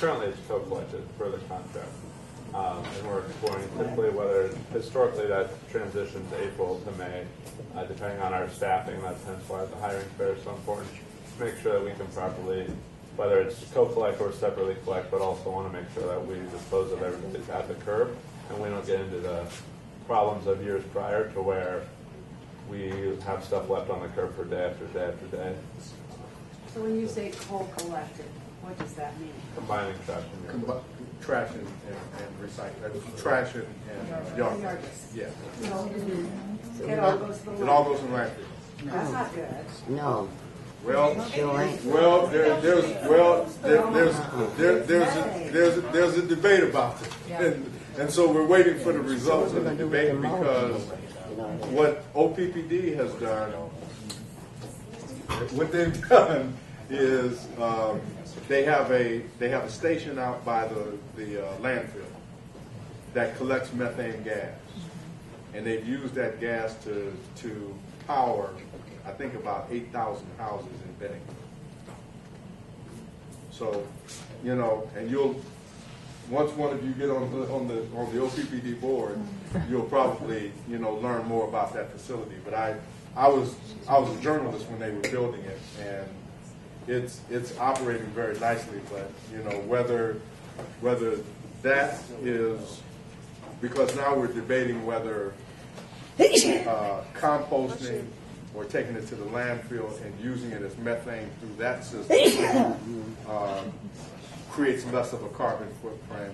Currently it's co-collected for the contract. And we're exploring typically whether historically that transitions April to May, depending on our staffing. That's hence why the hiring fair is so important. To make sure that we can properly, whether it's co-collect or separately collect, but also want to make sure that we dispose of everything at the curb, and we don't get into the problems of years prior to where we have stuff left on the curb for day after day after day. So when you say co-collected, what does that mean? Combining trash and yard. Trash and recycling. Trash and yard waste. Yeah. It all goes to the landfill. It all goes in landfill. That's not good. No. Well, there's a debate about it, and so we're waiting for the results of the debate because what OPPD has done, what they've done is they have a station out by the landfill that collects methane gas, and they've used that gas to power, I think, about 8,000 houses in Bennington. So, and once one of you get on the OPPD board, you'll probably learn more about that facility. But I was a journalist when they were building it, and it's operating very nicely. But whether that is, because now we're debating whether composting or taking it to the landfill and using it as methane through that system creates less of a carbon footprint,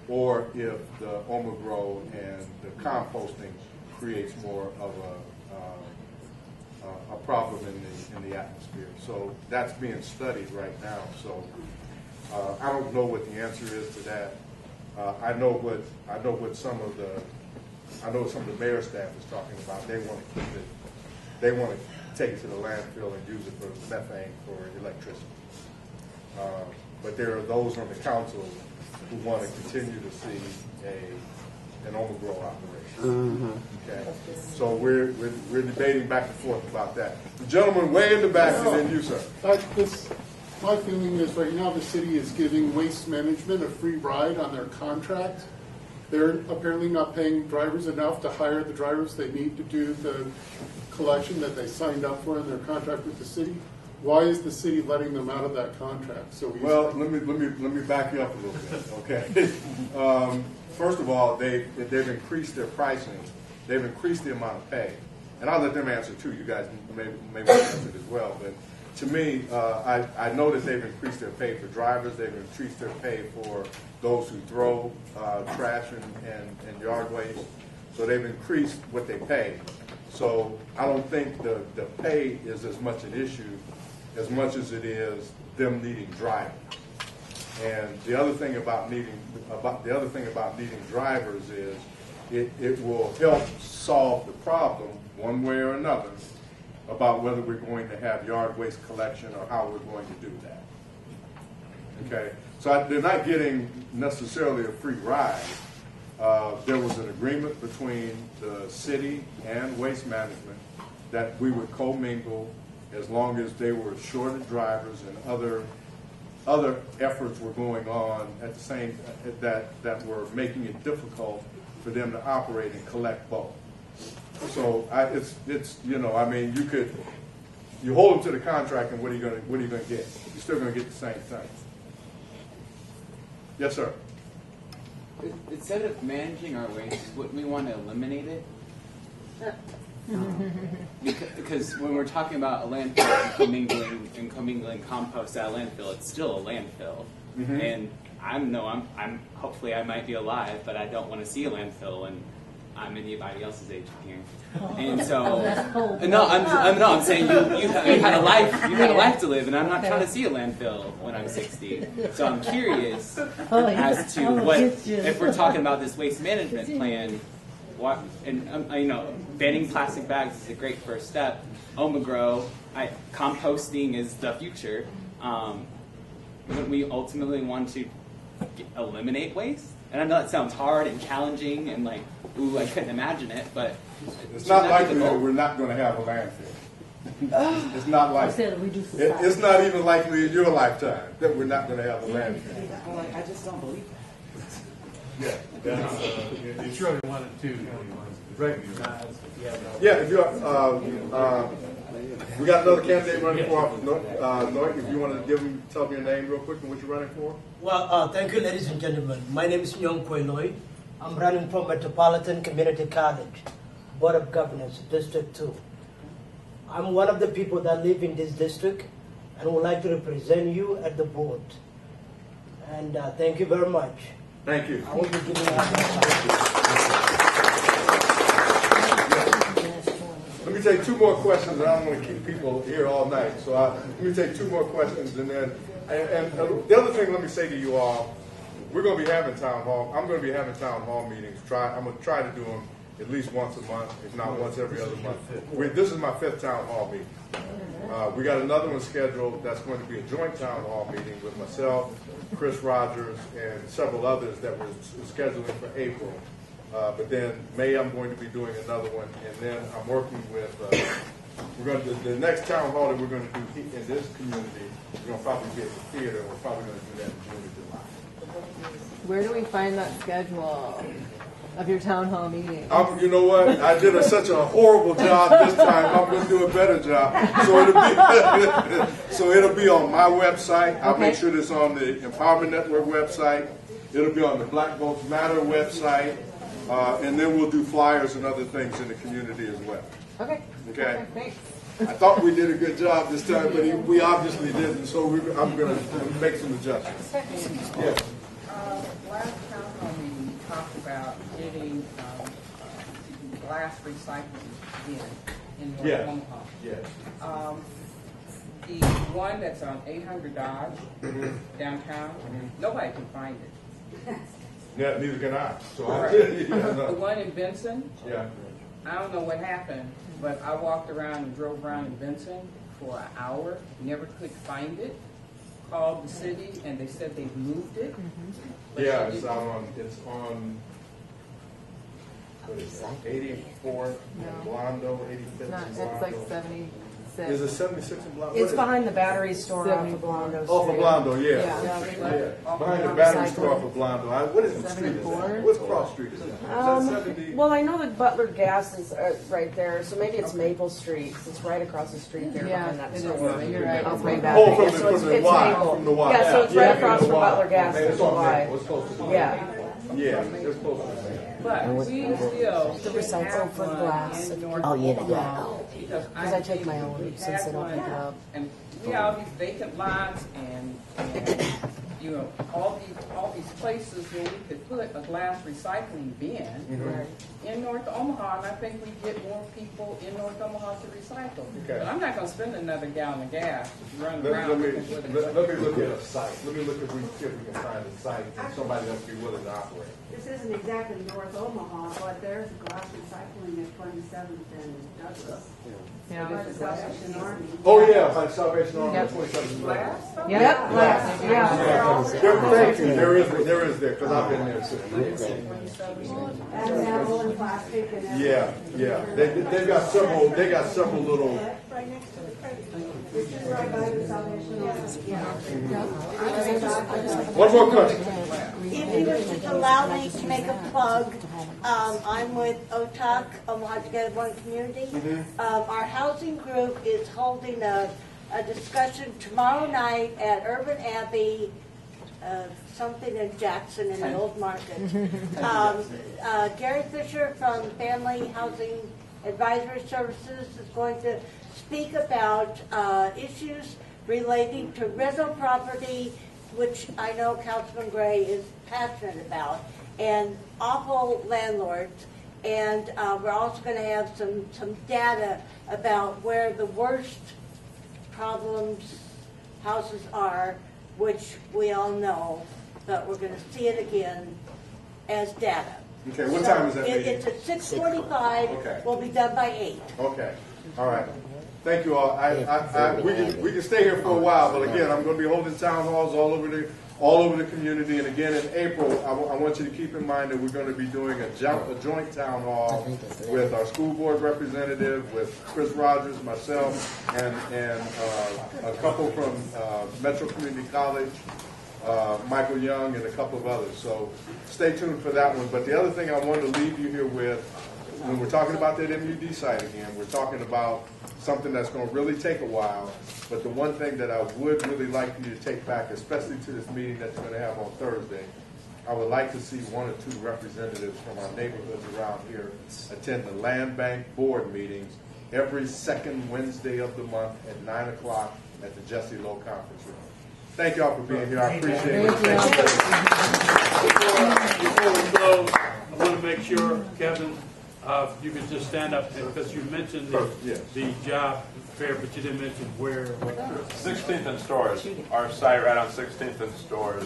or if the Omagro and the composting creates more of a problem in the atmosphere. So that's being studied right now. So I don't know what the answer is to that. I know what some of the mayor staff is talking about. They want to keep it. They want to take it to the landfill and use it for methane for electricity. But there are those on the council who want to continue to see an Omagro operation. Okay, so we're debating back and forth about that. The gentleman way in the back, and then you, sir. My feeling is right now the city is giving Waste Management a free ride on their contract. They're apparently not paying drivers enough to hire the drivers they need to do the collection that they signed up for in their contract with the city. Why is the city letting them out of that contract so easily? Well, let me back you up a little bit, okay? First of all, they've increased their pricing. They've increased the amount of pay, and I'll let them answer too. You guys may want to answer it as well. But to me, I know that they've increased their pay for drivers. They've increased their pay for those who throw trash and yard waste. So they've increased what they pay. So I don't think the pay is as much an issue as much as it is them needing drivers. And the other thing about needing drivers is it will help solve the problem one way or another about whether we're going to have yard waste collection or how we're going to do that. Okay, so they're not getting necessarily a free ride. There was an agreement between the city and Waste Management that we would commingle as long as they were short of drivers and other efforts were going on at the same that were making it difficult for them to operate and collect both. So it's you know, I mean, you hold them to the contract, and what are you going to get? You're still going to get the same thing. Yes, sir. Instead of managing our waste, wouldn't we want to eliminate it? Because when we're talking about a landfill and commingling compost at a landfill, it's still a landfill. And I'm hopefully I might be alive, but I don't want to see a landfill when I'm anybody else's age here. And so, I'm saying you had a life to live, and I'm not trying to see a landfill when I'm 60. So I'm curious as to what, if we're talking about this waste management plan, what, and banning plastic bags is a great first step. Omagro, composting is the future. Wouldn't we ultimately want to eliminate waste? And I know that sounds hard and challenging, and like, ooh, I couldn't imagine it, but it's not likely that we're not going to have a landfill. It's not likely. It's not even likely in your lifetime that we're not going to have a landfill. I just don't believe that. Yeah. You surely wanted to recognize if you have Yeah, if you we got another candidate running for office. Noit, if you want to tell me your name real quick and what you're running for. Well, thank you, ladies and gentlemen. My name is Nyong Kwe Noy. I'm running for Metropolitan Community College, Board of Governors, District 2. I'm one of the people that live in this district and would like to represent you at the board. And thank you very much. Thank you. I will be giving out Let me take two more questions, and I don't want to keep people here all night. So let me take two more questions, and then the other thing, let me say to you all, we're going to be having town hall. I'm going to be having town hall meetings. I'm going to try to do them at least once a month, if not once every other month. This is my 5th town hall meeting. We got another one scheduled that's going to be a joint town hall meeting with myself, Chris Rogers, and several others that we're scheduling for April. But then May, I'm going to be doing another one, and then I'm working with. We're going to the next town hall that we're going to do in this community. We're going to probably be at the theater. We're probably going to do that in June or July. Where do we find that schedule of your town hall meeting? You know what? I did such a horrible job this time. I'm going to do a better job. So it'll be on my website. I'll make sure it's on the Empowerment Network website. It'll be on the Black Votes Matter website. And then we'll do flyers and other things in the community as well. Okay. Okay. Thanks. I thought we did a good job this time, but we obviously didn't, so I'm going to make some adjustments. Yes. Last town hall meeting, we talked about getting glass recycling in North Yes. Omaha. Yes. The one that's on 800 Dodge downtown, nobody can find it. Yeah, neither can I. So Right. yeah, no. The one in Benson, Yeah. I don't know what happened, but I walked around and drove around in Benson for an hour, never could find it. Called the city and they said they've moved it. But Yeah, she it's didn't- on what is that, 84th and Blondo, 85th Not, and it's Blondo. like 76. Is it 76 and Blondo? It's behind the battery store off of 74. Blondo Off of Street. Blondo, yeah. Yeah. Behind the battery store off of Blondo. What is the street? Is that? What's Cross Street? Is that 70? Well, I know that Butler Gas is right there, so maybe it's Maple Street. It's right across the street there Yeah, behind that it is. store. You're right. Off Main Oh, Battery. from Yeah, the- so it's from the Y, Maple. from the Y. Yeah, so it's Yeah, right from across the from Y. Butler Gas. Okay, it's There's on Y. Maple. It's close to the Yeah. Yeah, it's close to the But we still The recycle for glass. Oh, yeah, they got it. Because I take my own since they don't pick it up. And we have all these vacant lots and you know, all these places where we could put a glass recycling bin in North Omaha, and I think we get more people in North Omaha to recycle. Okay. But I'm not gonna spend another gallon of gas running Let around me looking for the. let me look at a site. Let me look if we can find a site and somebody else be willing to operate. This isn't exactly North Omaha, but there's glass recycling at 27th and Douglas. Yeah. By the Salvation Army. Oh yeah, by Salvation Army, Yep. 27th. Glass? Yep. Glass. Yeah. Thank you. There is there because I've been there too. And metal and plastic and everything. Yeah. They've got several. They got several little. Right next to the crate. This is right by the Salvation Army. One more question. If you would just allow me to make a plug, I'm with OTOC, Omaha Together One Community. Our housing group is holding a discussion tomorrow night at Urban Abbey, something in Jackson in the Old Market. Gary Fisher from Family Housing Advisory Services is going to speak about issues relating to rental property, which I know Councilman Gray is passionate about, and awful landlords. And we're also going to have some data about where the worst problems houses are, which we all know, but we're going to see it again as data. Okay, what time is that meeting? It's at 6:45. Okay. We'll be done by 8. Okay. All right. Thank you all. We can stay here for a while, but again, I'm going to be holding town halls all over the community. And again, in April, I want you to keep in mind that we're going to be doing a joint town hall with our school board representative, with Chris Rogers, myself, and a couple from Metro Community College, Michael Young, and a couple of others. So stay tuned for that one. But the other thing I want to leave you here with, when we're talking about that MUD site again, we're talking about something that's going to really take a while. But the one thing that I would really like you to take back, especially to this meeting that you're going to have on Thursday, I would like to see 1 or 2 representatives from our neighborhoods around here attend the Land Bank board meetings every second Wednesday of the month at 9 o'clock at the Jesse Lowe Conference Room. Thank y'all for being here. I appreciate it. Before we close, I want to make sure, Kevin, you can just stand up because you mentioned the job fair, but you didn't mention where. 16th and Stores, our site right on 16th and Stores.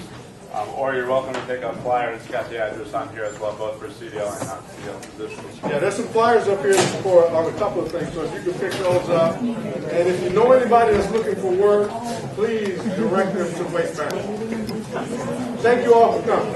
Or you're welcome to take a flyer, and it's got the address on here as well, both for CDL and non-CDL positions. Yeah, there's some flyers up here for on a couple of things, so if you can pick those up. And if you know anybody that's looking for work, please direct them to Waste Management. Thank you all for coming.